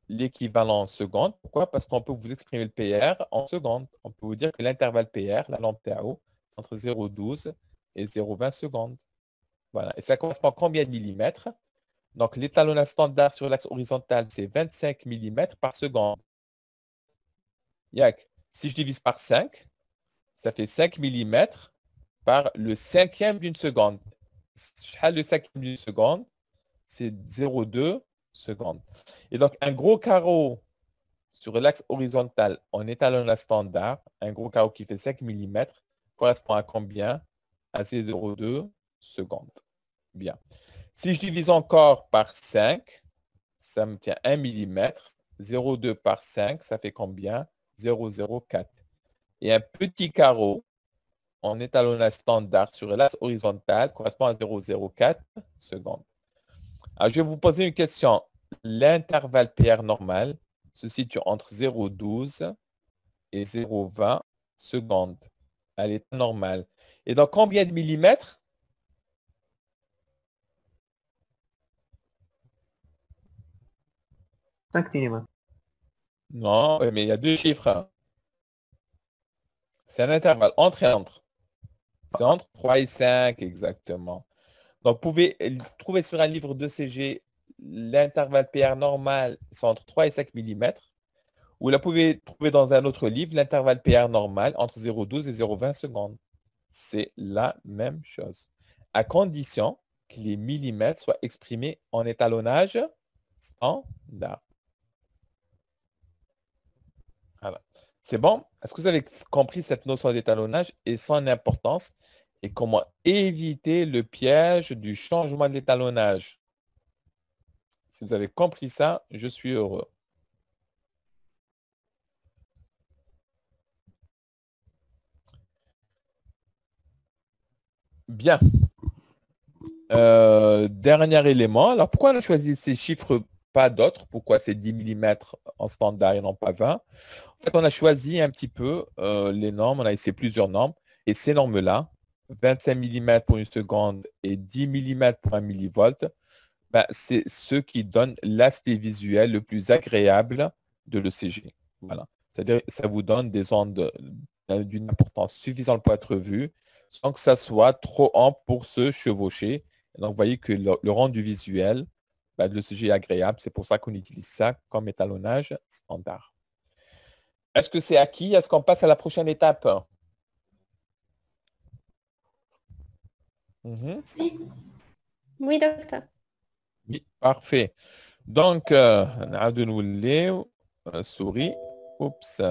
Speaker 1: l'équivalent en secondes. Pourquoi? Parce qu'on peut vous exprimer le PR en secondes. On peut vous dire que l'intervalle PR, la lampe TAO, c'est entre 0,12 et 0,20 secondes. Voilà. Et ça correspond à combien de millimètres? Donc, l'étalonnage standard sur l'axe horizontal, c'est 25 millimètres par seconde. Yak. Si je divise par 5, ça fait 5 millimètres par le cinquième d'une seconde. Le cinquième d'une seconde, c'est 0,2 secondes. Et donc, un gros carreau sur l'axe horizontal en étalonnage standard, un gros carreau qui fait 5 millimètres, correspond à combien? À 0,2 secondes. Bien. Si je divise encore par 5, ça me tient 1 mm. 0,2 par 5, ça fait combien? 0,04. Et un petit carreau en étalonnage standard sur l'axe horizontal correspond à 0,04 secondes. Alors, je vais vous poser une question. L'intervalle PR normal se situe entre 0,12 et 0,20 secondes à l'état normal. Et dans combien de millimètres? «
Speaker 6: 5 mm.
Speaker 1: Non, mais il y a deux chiffres. Hein. C'est un intervalle entre et entre. C'est entre 3 et 5 exactement. Donc, vous pouvez trouver sur un livre de CG l'intervalle PR normal, c'est entre 3 et 5 mm. Ou là, vous pouvez trouver dans un autre livre l'intervalle PR normal entre 0,12 et 0,20 secondes. C'est la même chose. À condition que les millimètres soient exprimés en étalonnage standard. Voilà. C'est bon? Est-ce que vous avez compris cette notion d'étalonnage et son importance et comment éviter le piège du changement de l'étalonnage? Si vous avez compris ça, je suis heureux. Bien. Dernier élément. Alors, pourquoi on a choisi ces chiffres pas d'autres. Pourquoi c'est 10 mm en standard et non pas 20? En fait, on a choisi un petit peu les normes. On a essayé plusieurs normes. Et ces normes-là, 25 mm pour une seconde et 10 mm pour un millivolt, ben, c'est ceux qui donnent l'aspect visuel le plus agréable de l'ECG. Voilà. C'est-à-dire ça vous donne des ondes d'une importance suffisante pour être vues, sans que ça soit trop ample pour se chevaucher. Et donc, vous voyez que le rendu visuel ben, de l'ECG est agréable. C'est pour ça qu'on utilise ça comme étalonnage standard. Est-ce que c'est acquis? Est-ce qu'on passe à la prochaine étape?
Speaker 5: Oui, docteur.
Speaker 1: Oui, parfait. Donc, نعاود نوليو souris. Oups.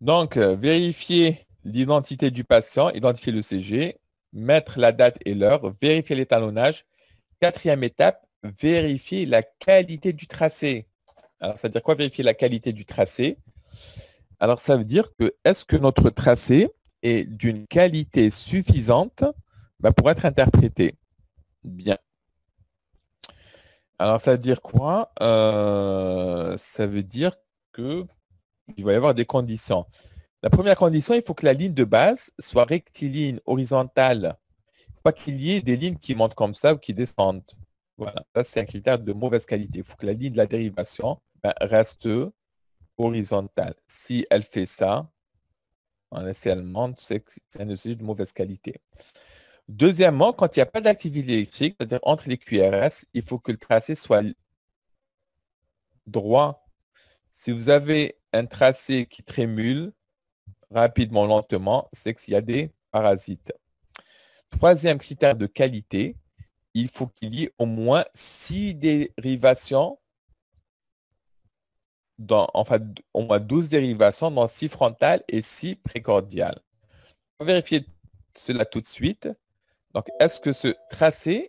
Speaker 1: Donc, vérifier l'identité du patient, identifier le CG, mettre la date et l'heure, vérifier l'étalonnage. Quatrième étape, vérifier la qualité du tracé. Alors, ça veut dire quoi vérifier la qualité du tracé? Alors, ça veut dire que est-ce que notre tracé est d'une qualité suffisante pour être interprété? Bien. Alors, ça veut dire quoi? Ça veut dire qu'il va y avoir des conditions. La première condition, il faut que la ligne de base soit rectiligne, horizontale. Il ne faut pas qu'il y ait des lignes qui montent comme ça ou qui descendent. Voilà, ça c'est un critère de mauvaise qualité. Il faut que la ligne de la dérivation reste horizontale. Si elle fait ça, si elle monte, c'est un ECG de mauvaise qualité. Deuxièmement, quand il n'y a pas d'activité électrique, c'est-à-dire entre les QRS, il faut que le tracé soit droit. Si vous avez un tracé qui trémule rapidement, lentement, c'est qu'il y a des parasites. Troisième critère de qualité, il faut qu'il y ait au moins 6 dérivations, au moins 12 dérivations dans 6 frontales et 6 précordiales. On va vérifier cela tout de suite. Donc, est-ce que ce tracé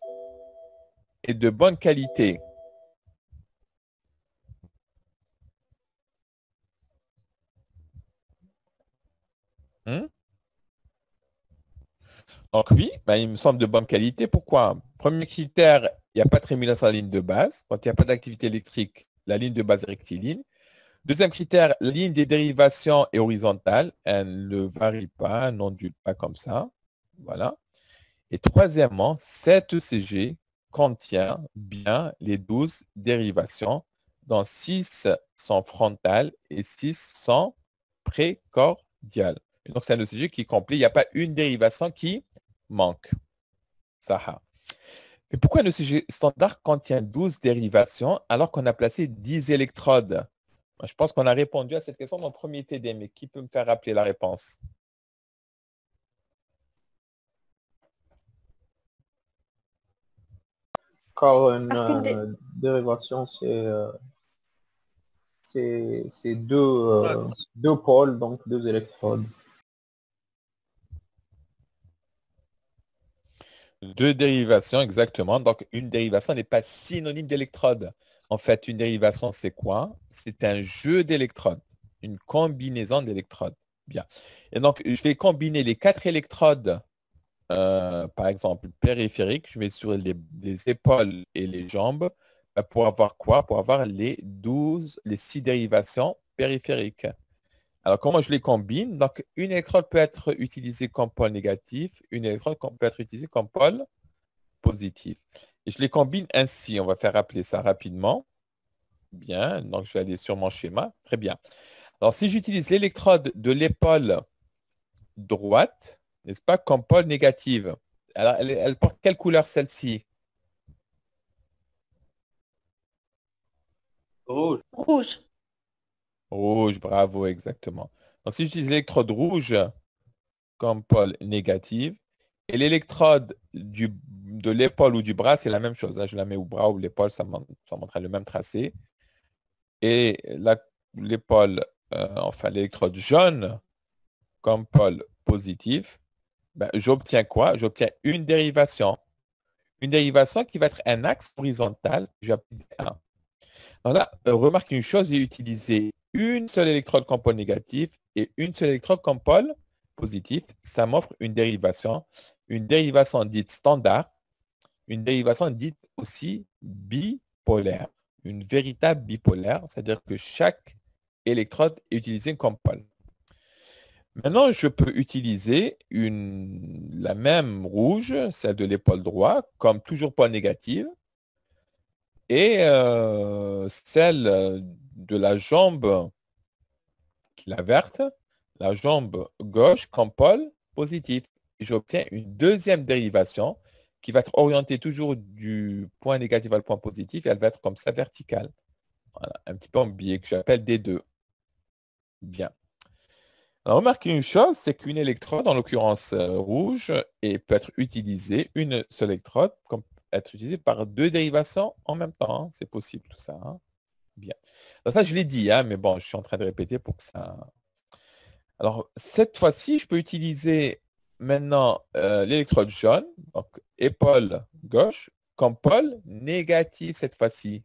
Speaker 1: est de bonne qualité? Donc oui, il me semble de bonne qualité. Pourquoi? Premier critère, il n'y a pas de trémulation en ligne de base. Quand il n'y a pas d'activité électrique, la ligne de base est rectiligne. Deuxième critère, la ligne des dérivations est horizontale. Elle ne varie pas, elle n'ondule pas comme ça. Voilà. Et troisièmement, cet ECG contient bien les 12 dérivations, dont 6 sont frontales et 6 sont précordiales. Et donc, c'est un ECG qui est complet. Il n'y a pas une dérivation qui manque. Ça. Mais pourquoi un ECG standard contient 12 dérivations alors qu'on a placé 10 électrodes? Je pense qu'on a répondu à cette question dans le premier TD, mais qui peut me faire rappeler la réponse?
Speaker 6: Car une dérivation, c'est deux pôles, donc 2 électrodes.
Speaker 1: 2 dérivations, exactement. Donc, une dérivation n'est pas synonyme d'électrode. En fait, une dérivation, c'est quoi? C'est un jeu d'électrodes, une combinaison d'électrodes. Bien. Et donc, je vais combiner les 4 électrodes, par exemple, périphériques. Je mets sur les épaules et les jambes pour avoir quoi? Pour avoir les 6 dérivations périphériques. Alors, comment je les combine? Donc, une électrode peut être utilisée comme pôle négatif, une électrode peut être utilisée comme pôle positif. Et je les combine ainsi. On va faire appeler ça rapidement. Bien, donc je vais aller sur mon schéma. Très bien. Alors, si j'utilise l'électrode de l'épaule droite, n'est-ce pas, comme pôle négative, alors elle porte quelle couleur celle-ci?
Speaker 7: Rouge.
Speaker 5: Rouge.
Speaker 1: Rouge, bravo, exactement. Donc, si j'utilise l'électrode rouge comme pôle négative, et l'électrode de l'épaule ou du bras, c'est la même chose. Là, je la mets au bras ou l'épaule, ça montrera le même tracé. Et l'épaule, l'électrode jaune comme pôle positif, j'obtiens quoi? J'obtiens une dérivation. Une dérivation qui va être un axe horizontal. J'applique 1. Alors là, remarquez une chose, j'ai utilisé une seule électrode comme pôle négatif et une seule électrode comme pôle positif, ça m'offre une dérivation dite standard, une dérivation dite aussi bipolaire, une véritable bipolaire, c'est-à-dire que chaque électrode est utilisée comme pôle. Maintenant, je peux utiliser la même rouge, celle de l'épaule droit, comme toujours pôle négative, et celle de la jambe, la verte, la jambe gauche comme pôle positif. J'obtiens une deuxième dérivation qui va être orientée toujours du point négatif à le point positif, et elle va être comme ça verticale. Voilà, un petit peu en biais que j'appelle D2. Bien. Alors, remarquez une chose, c'est qu'une électrode, en l'occurrence rouge, peut être utilisée, une seule électrode, comme être utilisée par deux dérivations en même temps. Hein. C'est possible tout ça. Hein. Bien. Alors, ça, je l'ai dit, hein, mais bon, je suis en train de répéter pour que ça... Alors, cette fois-ci, je peux utiliser maintenant l'électrode jaune, donc épaule gauche, comme pôle négatif cette fois-ci.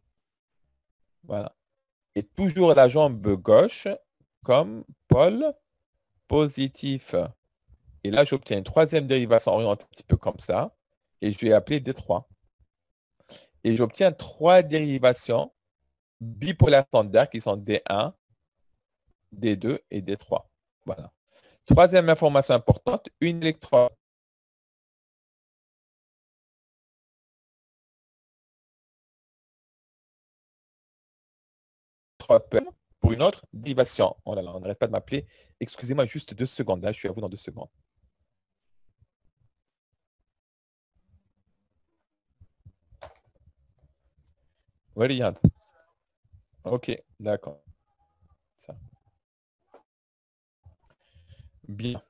Speaker 1: Voilà. Et toujours la jambe gauche comme pôle positif. Et là, j'obtiens une troisième dérivation orientée un petit peu comme ça. Et je vais appeler D3. Et j'obtiens trois dérivations bipolaires standards qui sont D1, D2 et D3. Voilà. Troisième information importante, une électrode pour une autre dérivation. Oh là là, on n'arrête pas de m'appeler. Excusez-moi juste 2 secondes. Là, je suis à vous dans 2 secondes. Oui, Riyad. Ok, d'accord. Bien.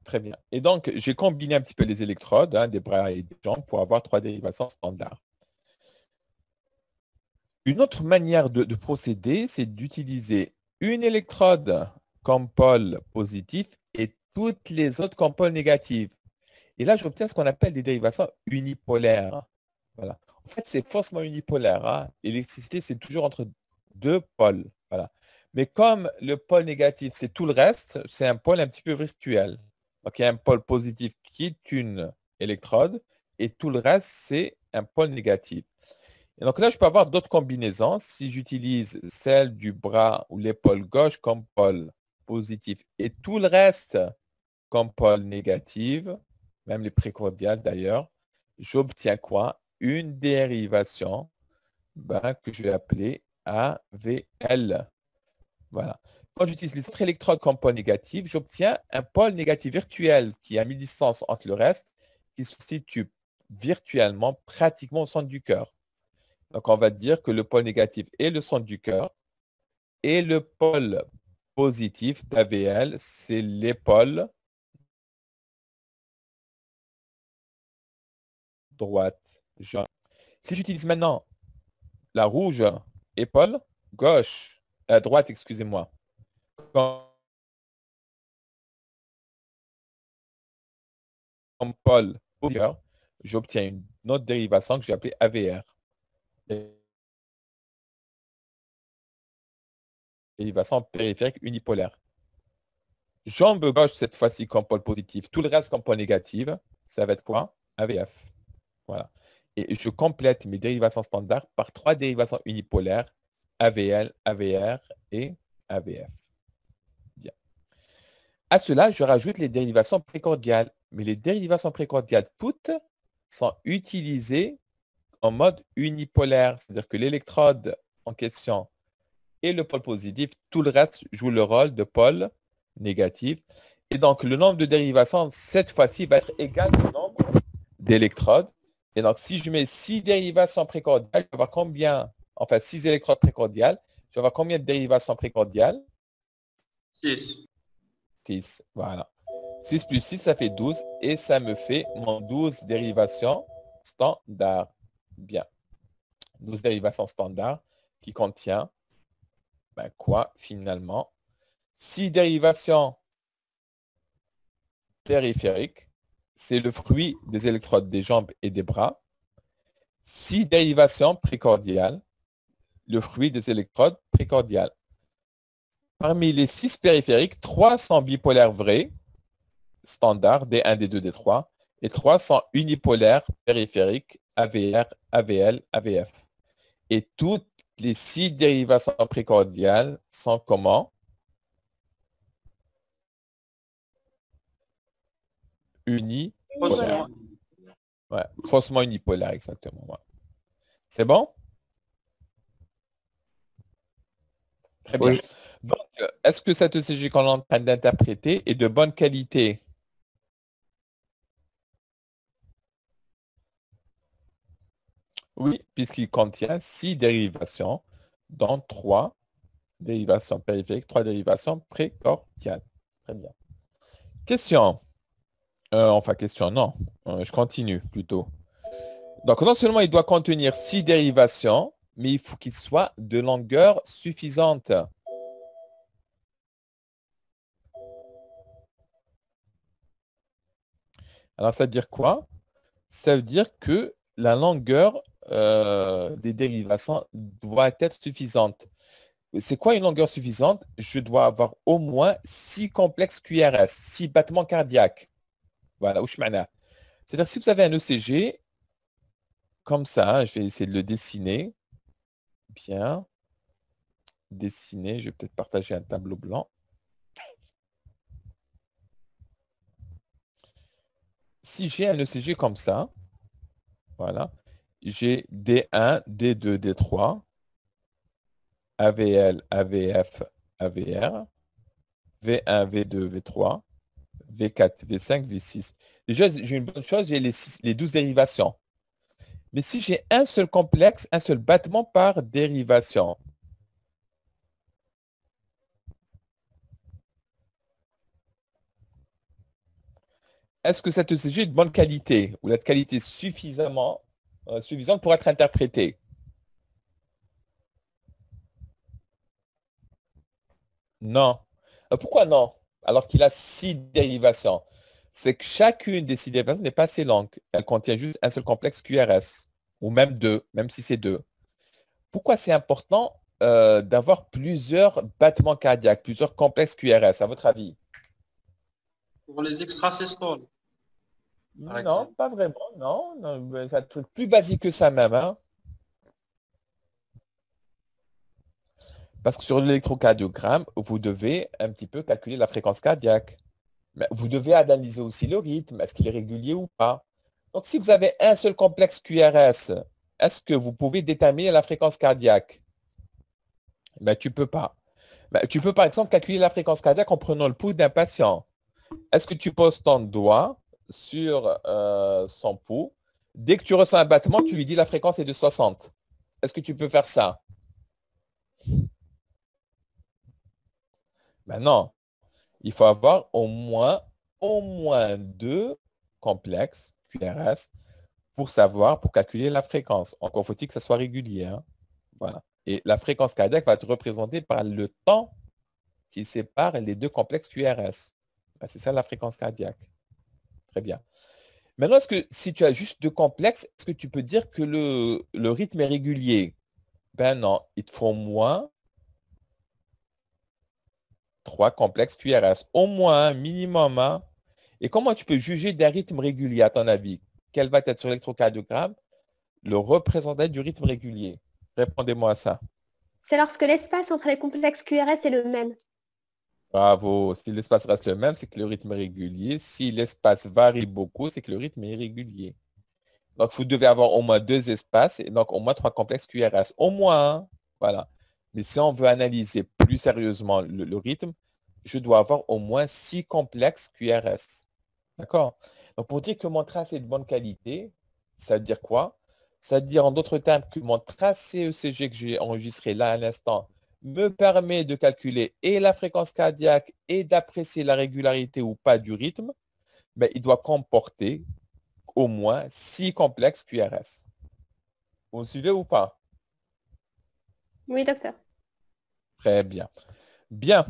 Speaker 1: Très bien. Et donc, j'ai combiné un petit peu les électrodes, hein, des bras et des jambes, pour avoir 3 dérivations standards. Une autre manière de procéder, c'est d'utiliser une électrode comme pôle positif et toutes les autres comme pôle négatif. Et là, j'obtiens ce qu'on appelle des dérivations unipolaires. Voilà. En fait, c'est forcément unipolaire. Hein. L'électricité, c'est toujours entre deux pôles. Voilà. Mais comme le pôle négatif, c'est tout le reste, c'est un pôle un petit peu virtuel. Donc, il y a un pôle positif qui est une électrode et tout le reste, c'est un pôle négatif. Et donc là, je peux avoir d'autres combinaisons. Si j'utilise celle du bras ou l'épaule gauche comme pôle positif et tout le reste comme pôle négatif, même les précordiales d'ailleurs, j'obtiens quoi? Une dérivation que je vais appeler AVL. Voilà. Quand j'utilise les autres électrodes comme pôle négatif, j'obtiens un pôle négatif virtuel qui est à mi-distance entre le reste, qui se situe virtuellement pratiquement au centre du cœur. Donc, on va dire que le pôle négatif est le centre du cœur et le pôle positif d'AVL, c'est l'épaule droite. Si j'utilise maintenant la rouge épaule, gauche, droite, excusez-moi, comme pôle positif, j'obtiens une autre dérivation que j'ai appelée AVR. Dérivation périphérique unipolaire. Jambe gauche, cette fois-ci, comme pôle positif. Tout le reste comme pôle négatif. Ça va être quoi? AVF. Voilà. Et je complète mes dérivations standards par 3 dérivations unipolaires. AVL, AVR et AVF. Bien. À cela, je rajoute les dérivations précordiales. Mais les dérivations précordiales, toutes, sont utilisées en mode unipolaire. C'est-à-dire que l'électrode en question et le pôle positif, tout le reste joue le rôle de pôle négatif. Et donc, le nombre de dérivations, cette fois-ci, va être égal au nombre d'électrodes. Et donc, si je mets 6 dérivations précordiales, je vais avoir combien, enfin 6 électrodes précordiales, je vais avoir combien de dérivations précordiales?
Speaker 7: 6.
Speaker 1: 6, voilà. 6 plus 6, ça fait 12. Et ça me fait mon 12 dérivations standards. Bien. 12 dérivations standards qui contient quoi finalement? 6 dérivations périphériques, c'est le fruit des électrodes des jambes et des bras. 6 dérivations précordiales, le fruit des électrodes précordiales. Parmi les 6 périphériques, 3 sont bipolaires vrais standards, D1, D2, D3, et 3 sont unipolaires, périphériques, AVR, AVL, AVF. Et toutes les 6 dérivations précordiales sont comment? Unipolaires. Ouais, faussement unipolaire, exactement. Ouais. C'est bon? Très bien.
Speaker 6: Oui.
Speaker 1: Donc, est-ce que cette ECG qu'on est en train d'interpréter est de bonne qualité? Oui, puisqu'il contient 6 dérivations, dont 3 dérivations périphériques, 3 dérivations précordiales. Très bien. Question. Enfin, question, non. Je continue plutôt. Donc, non seulement il doit contenir 6 dérivations, mais il faut qu'il soit de longueur suffisante. Alors, ça veut dire quoi? Ça veut dire que la longueur des dérivations doit être suffisante. C'est quoi une longueur suffisante? Je dois avoir au moins 6 complexes QRS, 6 battements cardiaques. Voilà, c'est-à-dire si vous avez un ECG, comme ça, je vais essayer de le dessiner. Bien. Dessiner, je vais peut-être partager un tableau blanc. Si j'ai un ECG comme ça, voilà, j'ai D1, D2, D3, AVL, AVF, AVR, V1, V2, V3, V4, V5, V6. Déjà, j'ai une bonne chose, j'ai les 12 dérivations. Mais si j'ai un seul complexe, un seul battement par dérivation, est-ce que cette ECG est de bonne qualité ou la qualité suffisante pour être interprétée? Non. Pourquoi non? Alors qu'il a 6 dérivations. C'est que chacune des 6 dérivations n'est pas assez longue. Elle contient juste un seul complexe QRS. Ou même 2, même si c'est 2. Pourquoi c'est important d'avoir plusieurs battements cardiaques, plusieurs complexes QRS, à votre avis?
Speaker 7: Pour les extrasystoles. Par
Speaker 1: Non,
Speaker 7: exemple.
Speaker 1: pas vraiment, non. Non, c'est un truc plus basique que ça même. Hein. Parce que sur l'électrocardiogramme, vous devez un petit peu calculer la fréquence cardiaque. Mais vous devez analyser aussi le rythme, est-ce qu'il est régulier ou pas. Donc, si vous avez un seul complexe QRS, est-ce que vous pouvez déterminer la fréquence cardiaque? Ben, tu ne peux pas. Ben, tu peux, par exemple, calculer la fréquence cardiaque en prenant le pouls d'un patient. Est-ce que tu poses ton doigt sur son pouls? Dès que tu ressens un battement, tu lui dis la fréquence est de 60. Est-ce que tu peux faire ça? Ben non. Il faut avoir au moins 2 complexes QRS pour savoir, pour calculer la fréquence. Encore faut-il que ça soit régulier. Hein? Voilà. Et la fréquence cardiaque va être représentée par le temps qui sépare les 2 complexes QRS. Ben, c'est ça la fréquence cardiaque. Très bien. Maintenant, est-ce que si tu as juste 2 complexes, est-ce que tu peux dire que le rythme est régulier? Ben non, il te faut au moins 3 complexes QRS. Au moins, un minimum. Hein? Et comment tu peux juger d'un rythme régulier, à ton avis? Quel va être sur l'électrocardiogramme le représentant du rythme régulier? Répondez-moi à ça.
Speaker 5: C'est lorsque l'espace entre les complexes QRS est le même.
Speaker 1: Bravo. Si l'espace reste le même, c'est que le rythme est régulier. Si l'espace varie beaucoup, c'est que le rythme est irrégulier. Donc, vous devez avoir au moins 2 espaces et donc au moins 3 complexes QRS. Au moins. Hein? Voilà. Mais si on veut analyser plus sérieusement le rythme, je dois avoir au moins 6 complexes QRS. D'accord? Donc, pour dire que mon tracé est de bonne qualité, ça veut dire quoi? Ça veut dire en d'autres termes que mon tracé ECG que j'ai enregistré là à l'instant me permet de calculer et la fréquence cardiaque et d'apprécier la régularité ou pas du rythme. Mais il doit comporter au moins 6 complexes QRS. Vous me suivez ou pas?
Speaker 5: Oui, docteur.
Speaker 1: Très bien. Bien.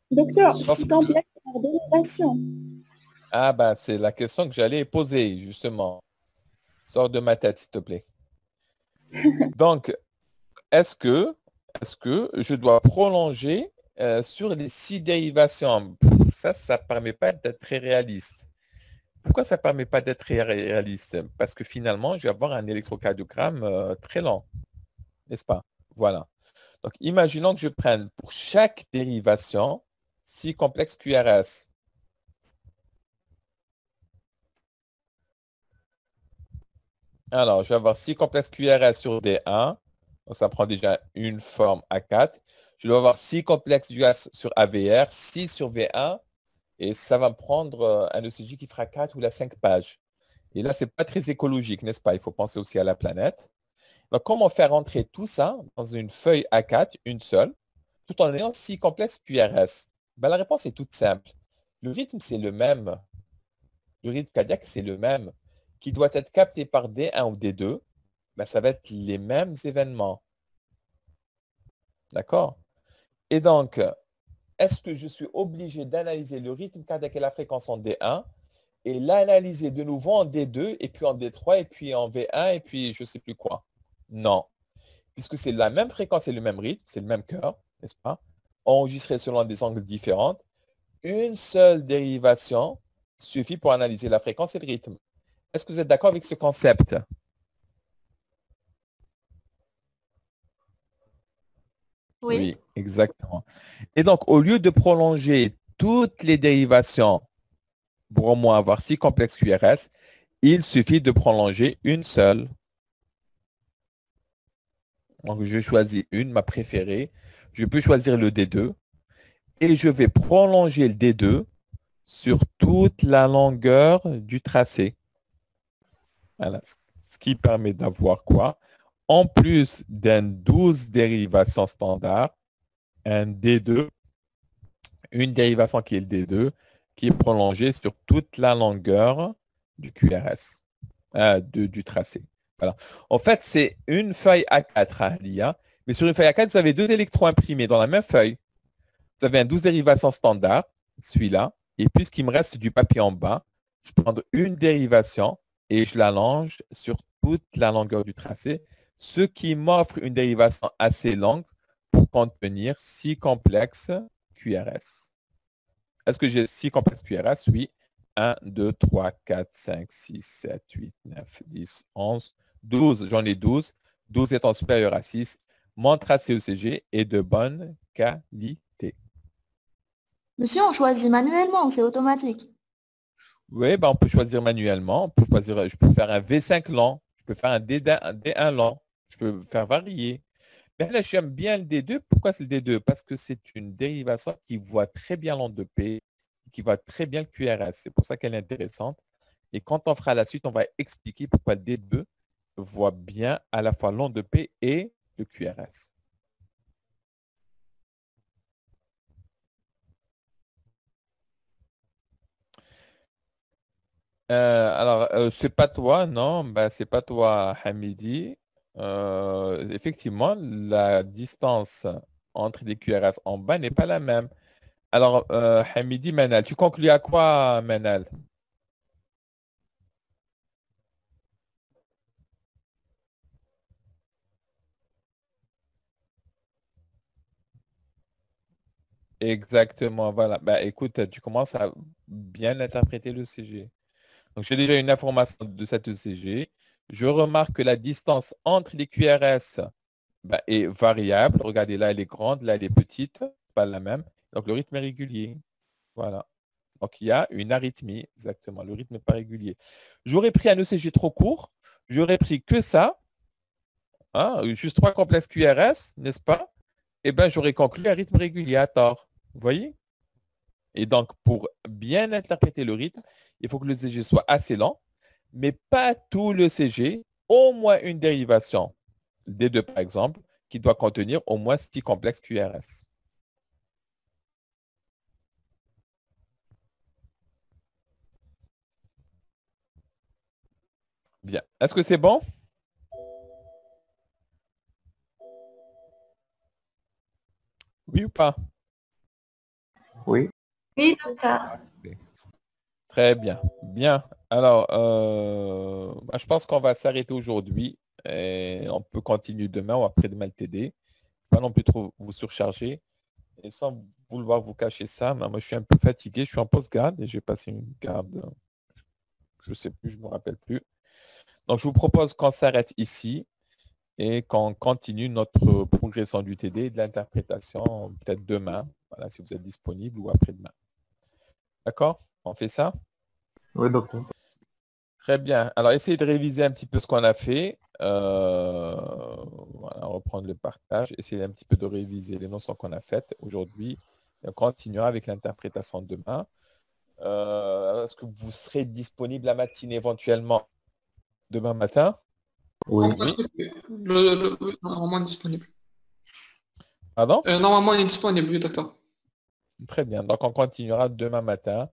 Speaker 2: Docteur,
Speaker 1: Sauf-
Speaker 2: c'est complexe par dérivation.
Speaker 1: Ah ben, c'est la question que j'allais poser, justement. Sors de ma tête, s'il te plaît. Donc, est-ce que je dois prolonger sur les 6 dérivations? ça ne permet pas d'être très réaliste. Pourquoi ça ne permet pas d'être très réaliste? Parce que finalement, je vais avoir un électrocardiogramme très lent, n'est-ce pas? Voilà. Donc, imaginons que je prenne pour chaque dérivation 6 complexes QRS. Alors, je vais avoir 6 complexes QRS sur D1. Donc, ça prend déjà une forme A4. Je dois avoir 6 complexes US sur AVR, 6 sur V1. Et ça va me prendre un ECG qui fera 4 ou la 5 pages. Et là, ce n'est pas très écologique, n'est-ce pas? Il faut penser aussi à la planète. Donc, comment faire entrer tout ça dans une feuille A4, une seule, tout en ayant 6 complexes QRS? Ben, la réponse est toute simple. Le rythme, c'est le même. Le rythme cardiaque, c'est le même. Qui doit être capté par D1 ou D2, ben, ça va être les mêmes événements. D'accord? Et donc, est-ce que je suis obligé d'analyser le rythme cardiaque et la fréquence en D1 et l'analyser de nouveau en D2 et puis en D3 et puis en V1 et puis je ne sais plus quoi? Non. Puisque c'est la même fréquence et le même rythme, c'est le même cœur, n'est-ce pas? Enregistré selon des angles différents. Une seule dérivation suffit pour analyser la fréquence et le rythme. Est-ce que vous êtes d'accord avec ce concept?
Speaker 4: Oui.
Speaker 1: Exactement. Et donc, au lieu de prolonger toutes les dérivations pour au moins avoir 6 complexes QRS, il suffit de prolonger une seule. Donc, je choisis une, ma préférée. Je peux choisir le D2 et je vais prolonger le D2 sur toute la longueur du tracé. Voilà. Ce qui permet d'avoir quoi? En plus d'un 12 dérivations standard, un D2, une dérivation qui est le D2, qui est prolongée sur toute la longueur du QRS, du tracé. Voilà. En fait, c'est une feuille A4 à l'IA, mais sur une feuille A4, vous avez 2 électrons imprimés dans la même feuille. Vous avez un 12 dérivations standard, celui-là, et puisqu'il me reste du papier en bas, je peux prendre une dérivation et je l'allonge sur toute la longueur du tracé, ce qui m'offre une dérivation assez longue pour contenir 6 complexes QRS. Est-ce que j'ai 6 complexes QRS? Oui. 1, 2, 3, 4, 5, 6, 7, 8, 9, 10, 11, 12. J'en ai 12. 12 étant supérieur à 6. Mon tracé ECG est de bonne qualité.
Speaker 4: Monsieur, on choisit manuellement, c'est automatique.
Speaker 1: Oui, ben on peut choisir manuellement. On peut choisir, je peux faire un V5 lent. Je peux faire un D1 lent. Je peux faire varier. Mais là, j'aime bien le D2. Pourquoi c'est le D2? Parce que c'est une dérivation qui voit très bien l'onde de P, qui voit très bien le QRS. C'est pour ça qu'elle est intéressante. Et quand on fera la suite, on va expliquer pourquoi le D2 voit bien à la fois l'onde de P et le QRS. C'est pas toi, non, ben, c'est pas toi, Hamidi. Effectivement, la distance entre les QRS en bas n'est pas la même. Alors, Hamidi, Manal, tu conclus à quoi, Manal? Exactement, voilà. Ben, écoute, tu commences à bien interpréter le CG. Donc, j'ai déjà une information de cette ECG. Je remarque que la distance entre les QRS ben, est variable. Regardez, là, elle est grande, là, elle est petite. C'est pas la même. Donc, le rythme est régulier. Voilà. Donc, il y a une arythmie. Exactement. Le rythme n'est pas régulier. J'aurais pris un ECG trop court. J'aurais pris que ça. Hein, juste 3 complexes QRS, n'est-ce pas? Eh bien, j'aurais conclu un rythme régulier à tort. Vous voyez? Et donc, pour bien interpréter le rythme, il faut que le CG soit assez lent, mais pas tout le CG, au moins une dérivation, D2 par exemple, qui doit contenir au moins 6 complexes QRS. Bien. Est-ce que c'est bon? Oui ou pas?
Speaker 6: Oui.
Speaker 2: Oui, docteur.
Speaker 1: Très bien. Bien. Alors, je pense qu'on va s'arrêter aujourd'hui. Et on peut continuer demain ou après-demain le TD. Pas non plus trop vous surcharger. Et sans vouloir vous cacher ça, moi je suis un peu fatigué, je suis en post-garde et j'ai passé une garde, je ne sais plus, je ne me rappelle plus. Donc je vous propose qu'on s'arrête ici et qu'on continue notre progression du TD et de l'interprétation peut-être demain, voilà, si vous êtes disponible ou après-demain. D'accord? On fait ça?
Speaker 6: Oui, docteur.
Speaker 1: Très bien. Alors, essayez de réviser un petit peu ce qu'on a fait. Voilà, reprendre le partage. Essayez un petit peu de réviser les notions qu'on a faites aujourd'hui. Et on continuera avec l'interprétation demain. Est-ce que vous serez disponible la matinée éventuellement demain matin?
Speaker 6: Oui.
Speaker 8: Normalement disponible.
Speaker 1: Pardon?
Speaker 8: Normalement, il est disponible, oui, docteur.
Speaker 1: Très bien. Donc, on continuera demain matin,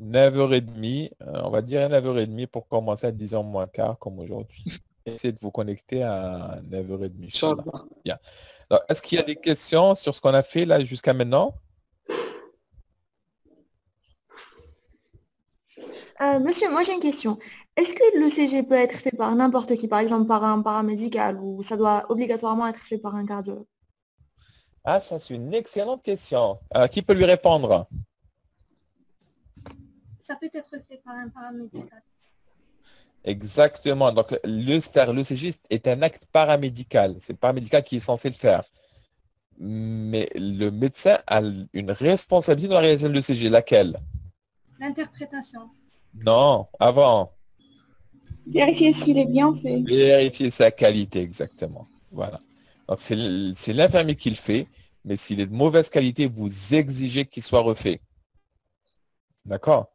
Speaker 1: 9h30. On va dire 9h30 pour commencer à 10h moins quart comme aujourd'hui. Essayez de vous connecter à 9h30. Inch'Allah. Bien. Alors, est-ce qu'il y a des questions sur ce qu'on a fait là jusqu'à maintenant?
Speaker 4: Monsieur, moi j'ai une question. Est-ce que l'ECG peut être fait par n'importe qui, par exemple par un paramédical, ou ça doit obligatoirement être fait par un cardiologue?
Speaker 1: Ah, ça c'est une excellente question. Qui peut lui répondre?
Speaker 2: Ça peut être fait par un paramédical.
Speaker 1: Exactement. Donc, faire l'ECG est un acte paramédical. C'est le paramédical qui est censé le faire. Mais le médecin a une responsabilité dans la réalisation de l'ECG. Laquelle?
Speaker 2: L'interprétation.
Speaker 1: Non, avant.
Speaker 2: Vérifier s'il est bien fait.
Speaker 1: Vérifier sa qualité, exactement. Voilà. Donc, c'est l'infirmier qui le fait, mais s'il est de mauvaise qualité, vous exigez qu'il soit refait. D'accord?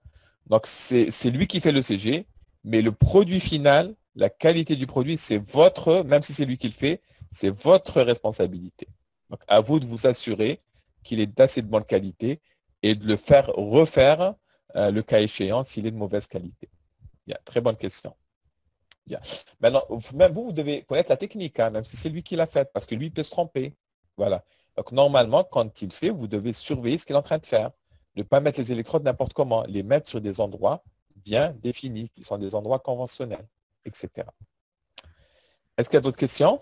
Speaker 1: Donc, c'est lui qui fait l'ECG, mais le produit final, la qualité du produit, c'est votre, même si c'est lui qui le fait, c'est votre responsabilité. Donc, à vous de vous assurer qu'il est d'assez de bonne qualité et de le faire refaire le cas échéant s'il est de mauvaise qualité. Bien, très bonne question. Bien. Maintenant, même vous devez connaître la technique, hein, même si c'est lui qui l'a faite, parce que lui il peut se tromper. Voilà. Donc, normalement, quand il fait, vous devez surveiller ce qu'il est en train de faire. Ne pas mettre les électrodes n'importe comment, les mettre sur des endroits bien définis, qui sont des endroits conventionnels, etc. Est-ce qu'il y a d'autres questions?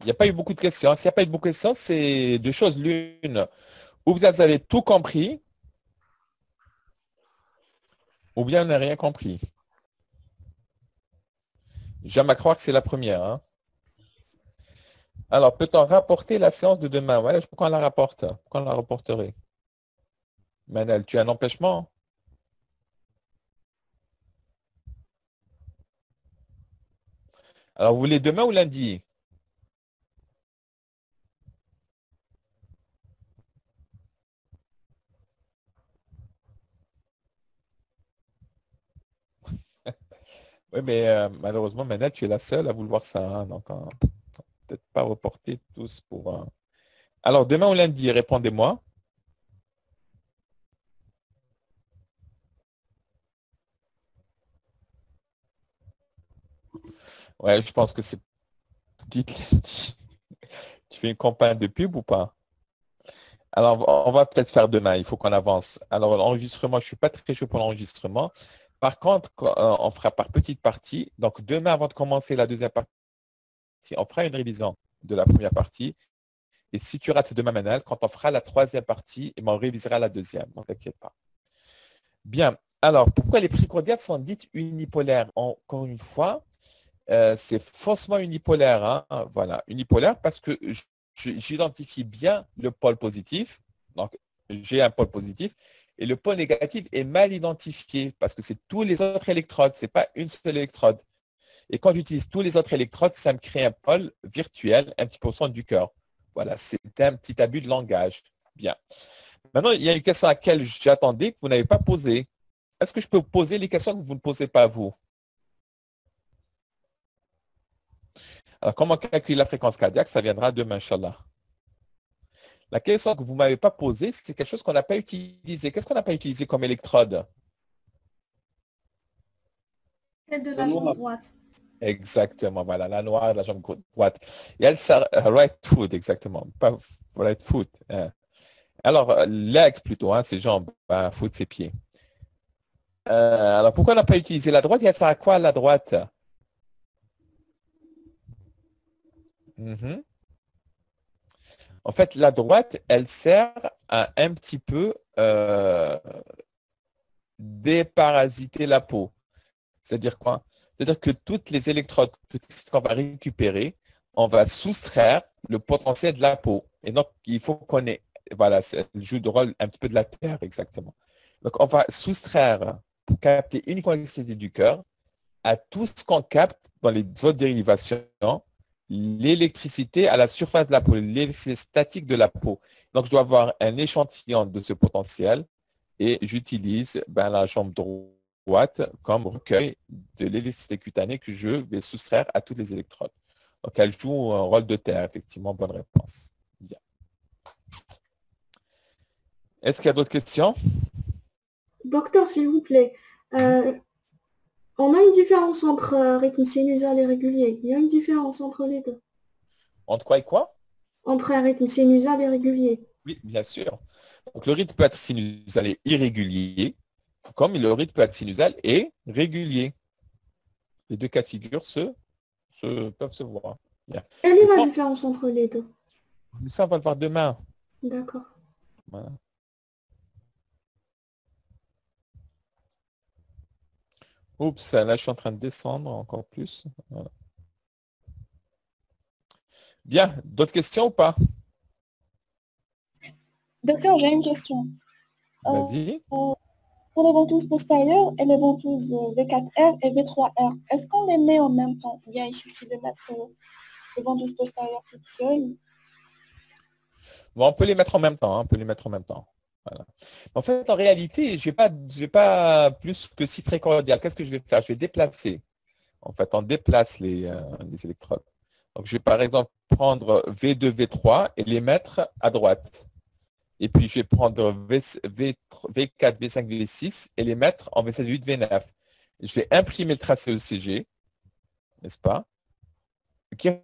Speaker 1: Il n'y a pas eu beaucoup de questions. S'il n'y a pas eu beaucoup de questions, c'est deux choses l'une. Ou vous avez tout compris, ou bien on n'a rien compris. J'aime à croire que c'est la première. Hein. Alors, peut-on rapporter la séance de demain? Voilà, pourquoi on la rapporte? Pourquoi on la rapporterait? Manel, tu as un empêchement? Alors, vous voulez demain ou lundi? Oui, mais malheureusement, Manel, tu es la seule à vouloir ça. Hein, donc, peut-être pas reporter tous pour... Alors, demain ou lundi, répondez-moi. Ouais, je pense que c'est petit lundi. Tu fais une campagne de pub ou pas? Alors, on va peut-être faire demain. Il faut qu'on avance. Alors, l'enregistrement, je ne suis pas très chaud pour l'enregistrement. Par contre, on fera par petites parties. Donc, demain, avant de commencer la deuxième partie, on fera une révision de la première partie. Et si tu rates demain, Manel, quand on fera la troisième partie, on révisera la deuxième. Donc, t'inquiète pas. Bien. Alors, pourquoi les précordiales sont dites unipolaires? Encore une fois, c'est faussement unipolaire. Hein. Voilà, unipolaire parce que j'identifie bien le pôle positif. Donc, j'ai un pôle positif. Et le pôle négatif est mal identifié parce que c'est tous les autres électrodes. Ce n'est pas une seule électrode. Et quand j'utilise tous les autres électrodes, ça me crée un pôle virtuel un petit peu au centre du cœur. Voilà, c'est un petit abus de langage. Bien. Maintenant, il y a une question à laquelle j'attendais que vous n'avez pas posée. Est-ce que je peux poser les questions que vous ne posez pas vous? Alors, comment calculer la fréquence cardiaque? Ça viendra demain, Inch'Allah. La question que vous ne m'avez pas posée, c'est quelque chose qu'on n'a pas utilisé. Qu'est-ce qu'on n'a pas utilisé comme électrode?
Speaker 2: Celle de la jambe droite.
Speaker 1: Exactement, voilà, la noire de la jambe droite. Et elle sert right foot, exactement. Pas right foot. Hein. Alors, leg plutôt, hein, ses jambes, pas faute ses pieds. Alors, pourquoi on n'a pas utilisé la droite? Elle sert à quoi la droite? Mhm. En fait, la droite, elle sert à un petit peu déparasiter la peau. C'est-à-dire quoi? C'est-à-dire que toutes les électrodes qu'on va récupérer, on va soustraire le potentiel de la peau. Et donc, il faut qu'on ait, voilà, elle joue le rôle un petit peu de la terre, exactement. Donc, on va soustraire, pour capter uniquement l'électricité du cœur, à tout ce qu'on capte dans les autres dérivations, l'électricité à la surface de la peau, l'électricité statique de la peau. Donc, je dois avoir un échantillon de ce potentiel et j'utilise la jambe droite comme recueil de l'électricité cutanée que je vais soustraire à toutes les électrodes. Donc, elle joue un rôle de terre, effectivement. Bonne réponse. Bien. Est-ce qu'il y a d'autres questions?
Speaker 2: Docteur, s'il vous plaît, on a une différence entre rythme sinusal et régulier. Il y a une différence entre les deux.
Speaker 1: Entre quoi et quoi?
Speaker 2: Entre un rythme sinusal et régulier.
Speaker 1: Oui, bien sûr. Donc, le rythme peut être sinusal et irrégulier, comme le rythme peut être sinusal et régulier. Les deux cas de figure peuvent se voir. Bien.
Speaker 2: Quelle est la différence entre les deux?
Speaker 1: Ça, on va le voir demain.
Speaker 2: D'accord.
Speaker 1: Voilà. Oups, là, je suis en train de descendre encore plus. Voilà. Bien, d'autres questions ou pas?
Speaker 9: Docteur, j'ai une question.
Speaker 1: Vas-y.
Speaker 9: Pour les ventouses postérieures et les ventouses V4R et V3R, est-ce qu'on les met en même temps? Ou bien il suffit de mettre les ventouses postérieures toutes seules?
Speaker 1: Bon, on peut les mettre en même temps. Hein, on peut les mettre en même temps. Voilà. En fait, en réalité, je n'ai pas plus que 6 précordiales. Qu'est-ce que je vais faire? Je vais déplacer. En fait, on déplace les électrodes. Donc, je vais par exemple prendre V2, V3 et les mettre à droite. Et puis, je vais prendre V4, V5, V6 et les mettre en V7, V8, V9. Je vais imprimer le tracé ECG, n'est-ce pas? Quand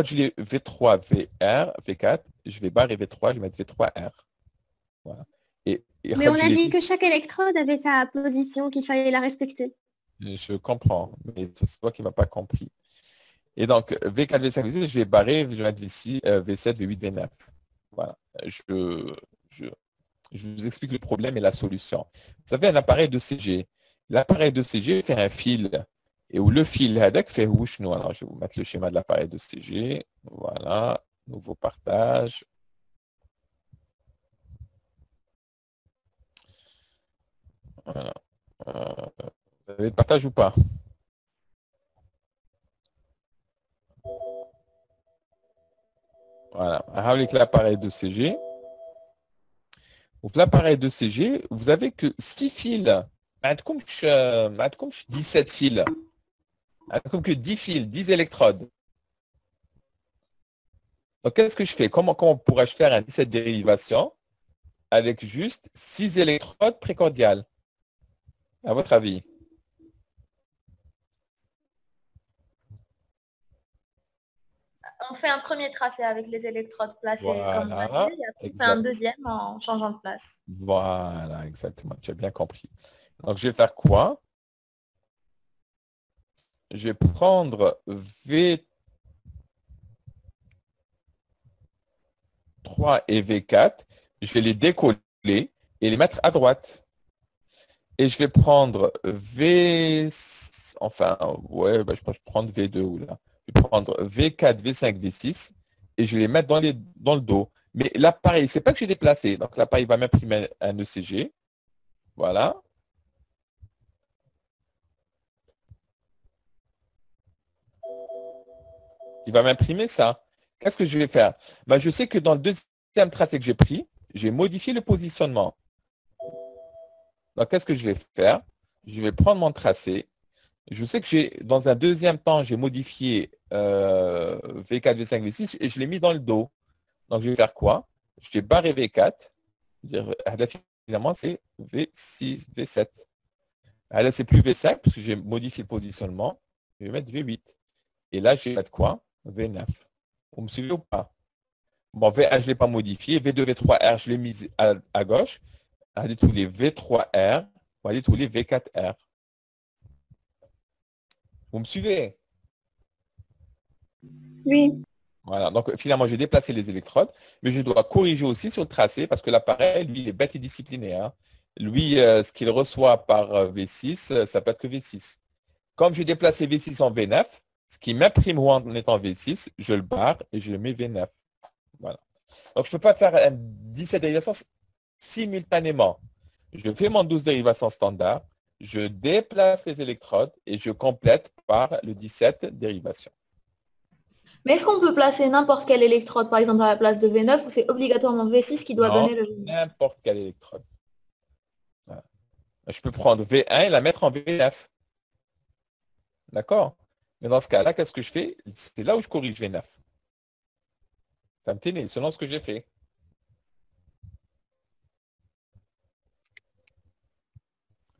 Speaker 1: je lis V3, VR, V4, je vais barrer V3, je vais mettre V3R. Voilà.
Speaker 5: Mais on a dit que chaque électrode avait sa position, qu'il fallait la respecter.
Speaker 1: Je comprends, mais c'est toi qui ne m'as pas compris. Et donc, V4, V5, V6, je vais barrer, je vais mettre V6, V7, V8, V9. Voilà. Je vous explique le problème et la solution. Vous avez un appareil de CG. L'appareil de CG fait un fil. Et où le fil fait rouge. Alors, je vais vous mettre le schéma de l'appareil de CG. Voilà. Nouveau partage. Voilà. Vous avez le partage ou pas? Voilà. Avec l'appareil de CG. Donc, l'appareil de CG, vous avez que 6 fils. Comme 17 fils. Comme que 10 fils, 10 électrodes. Donc, qu'est-ce que je fais? Comment pourrais-je faire un 17 dérivation avec juste 6 électrodes précordiales? À votre avis?
Speaker 4: On fait un premier tracé avec les électrodes placées comme on a dit, et après on fait un deuxième en changeant de place.
Speaker 1: Voilà, exactement. Tu as bien compris. Donc, je vais faire quoi? Je vais prendre V3 et V4. Je vais les décoller et les mettre à droite. Et je vais prendre je pense que je vais prendre V2 là. Je vais prendre V4, V5, V6 et je vais les mettre dans le dos. Mais l'appareil, c'est pas que j'ai déplacé. Donc l'appareil va m'imprimer un ECG. Voilà. Il va m'imprimer ça. Qu'est-ce que je vais faire? Je sais que dans le deuxième tracé que j'ai pris, j'ai modifié le positionnement. Donc, qu'est-ce que je vais faire? Je vais prendre mon tracé. Je sais que dans un deuxième temps, j'ai modifié V4, V5, V6 et je l'ai mis dans le dos. Donc, je vais faire quoi? Je vais barrer V4. Finalement, c'est V6, V7. Là, c'est plus V5 parce que j'ai modifié le positionnement. Je vais mettre V8. Et là, je vais mettre quoi? V9. Vous me suivez ou pas? Bon, V1, je ne l'ai pas modifié. V2, V3R, je l'ai mis à gauche. On va aller tous les V3R. On va aller tous les V4R. Vous me suivez?
Speaker 9: Oui.
Speaker 1: Voilà. Donc, finalement, j'ai déplacé les électrodes, mais je dois corriger aussi sur le tracé parce que l'appareil, lui, il est bête et discipliné. Hein. Lui, ce qu'il reçoit par V6, ça peut être que V6. Comme j'ai déplacé V6 en V9, ce qui m'imprime où en étant V6, je le barre et je le mets V9. Voilà. Donc, je ne peux pas faire un 17 dérivations simultanément. Je fais mon 12 dérivations standard, je déplace les électrodes et je complète par le 17 dérivations.
Speaker 4: Mais est-ce qu'on peut placer n'importe quelle électrode, par exemple, à la place de V9, ou c'est obligatoirement V6 qui doit
Speaker 1: Non,
Speaker 4: donner le V9?
Speaker 1: n'importe quelle électrode. Voilà. Je peux prendre V1 et la mettre en V9. D'accord? Mais dans ce cas-là, qu'est-ce que je fais? C'est là où je corrige V9. Ça me tenait, selon ce que j'ai fait.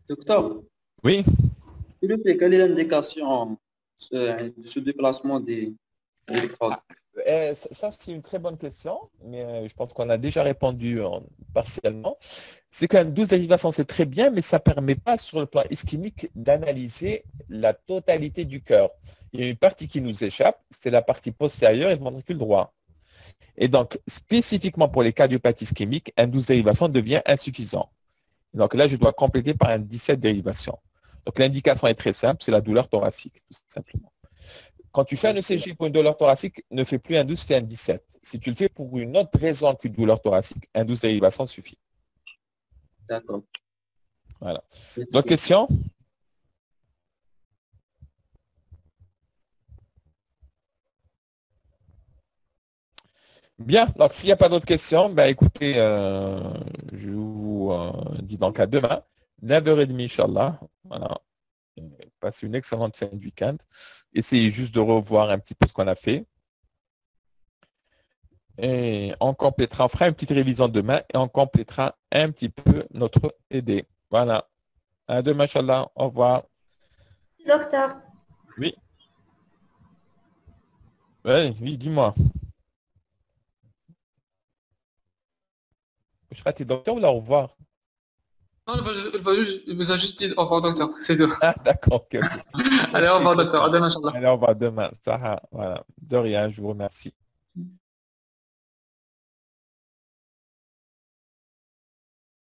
Speaker 7: Docteur,
Speaker 1: Oui.
Speaker 7: s'il vous plaît, quelle est l'indication de ce déplacement des électrodes?
Speaker 1: Ça, c'est une très bonne question, mais je pense qu'on a déjà répondu partiellement. C'est qu'un 12 dérivation, c'est très bien, mais ça ne permet pas, sur le plan ischémique, d'analyser la totalité du cœur. Il y a une partie qui nous échappe, c'est la partie postérieure et le ventricule droit. Et donc, spécifiquement pour les cardiopathies ischémiques, un 12 dérivation devient insuffisant. Donc là, je dois compléter par un 17 dérivation. Donc l'indication est très simple, c'est la douleur thoracique, tout simplement. Quand tu fais un ECG pour une douleur thoracique, ne fais plus un 12, fais un 17. Si tu le fais pour une autre raison qu'une douleur thoracique, un 12 dérivation suffit.
Speaker 7: D'accord.
Speaker 1: Voilà. D'autres questions? Bien, donc s'il n'y a pas d'autres questions, ben, écoutez, je vous dis donc à demain, 9h30, Inch'Allah. Voilà. Passez une excellente fin de week-end. Essayez juste de revoir un petit peu ce qu'on a fait. Et on complétera, on fera une petite révision demain et on complétera un petit peu notre TD. Voilà. À demain, Inch'Allah. Au revoir.
Speaker 2: Docteur,
Speaker 1: Oui. Oui, oui, dis-moi. Je serai tes docteur ou là, au revoir?
Speaker 8: Non, il vous a juste dit au revoir, docteur. C'est tout.
Speaker 1: Ah, d'accord. Ok, ok.
Speaker 8: Allez, au revoir, docteur. À demain, Inch'Allah.
Speaker 1: Allez, au revoir demain. Sarah, voilà. De rien, je vous remercie.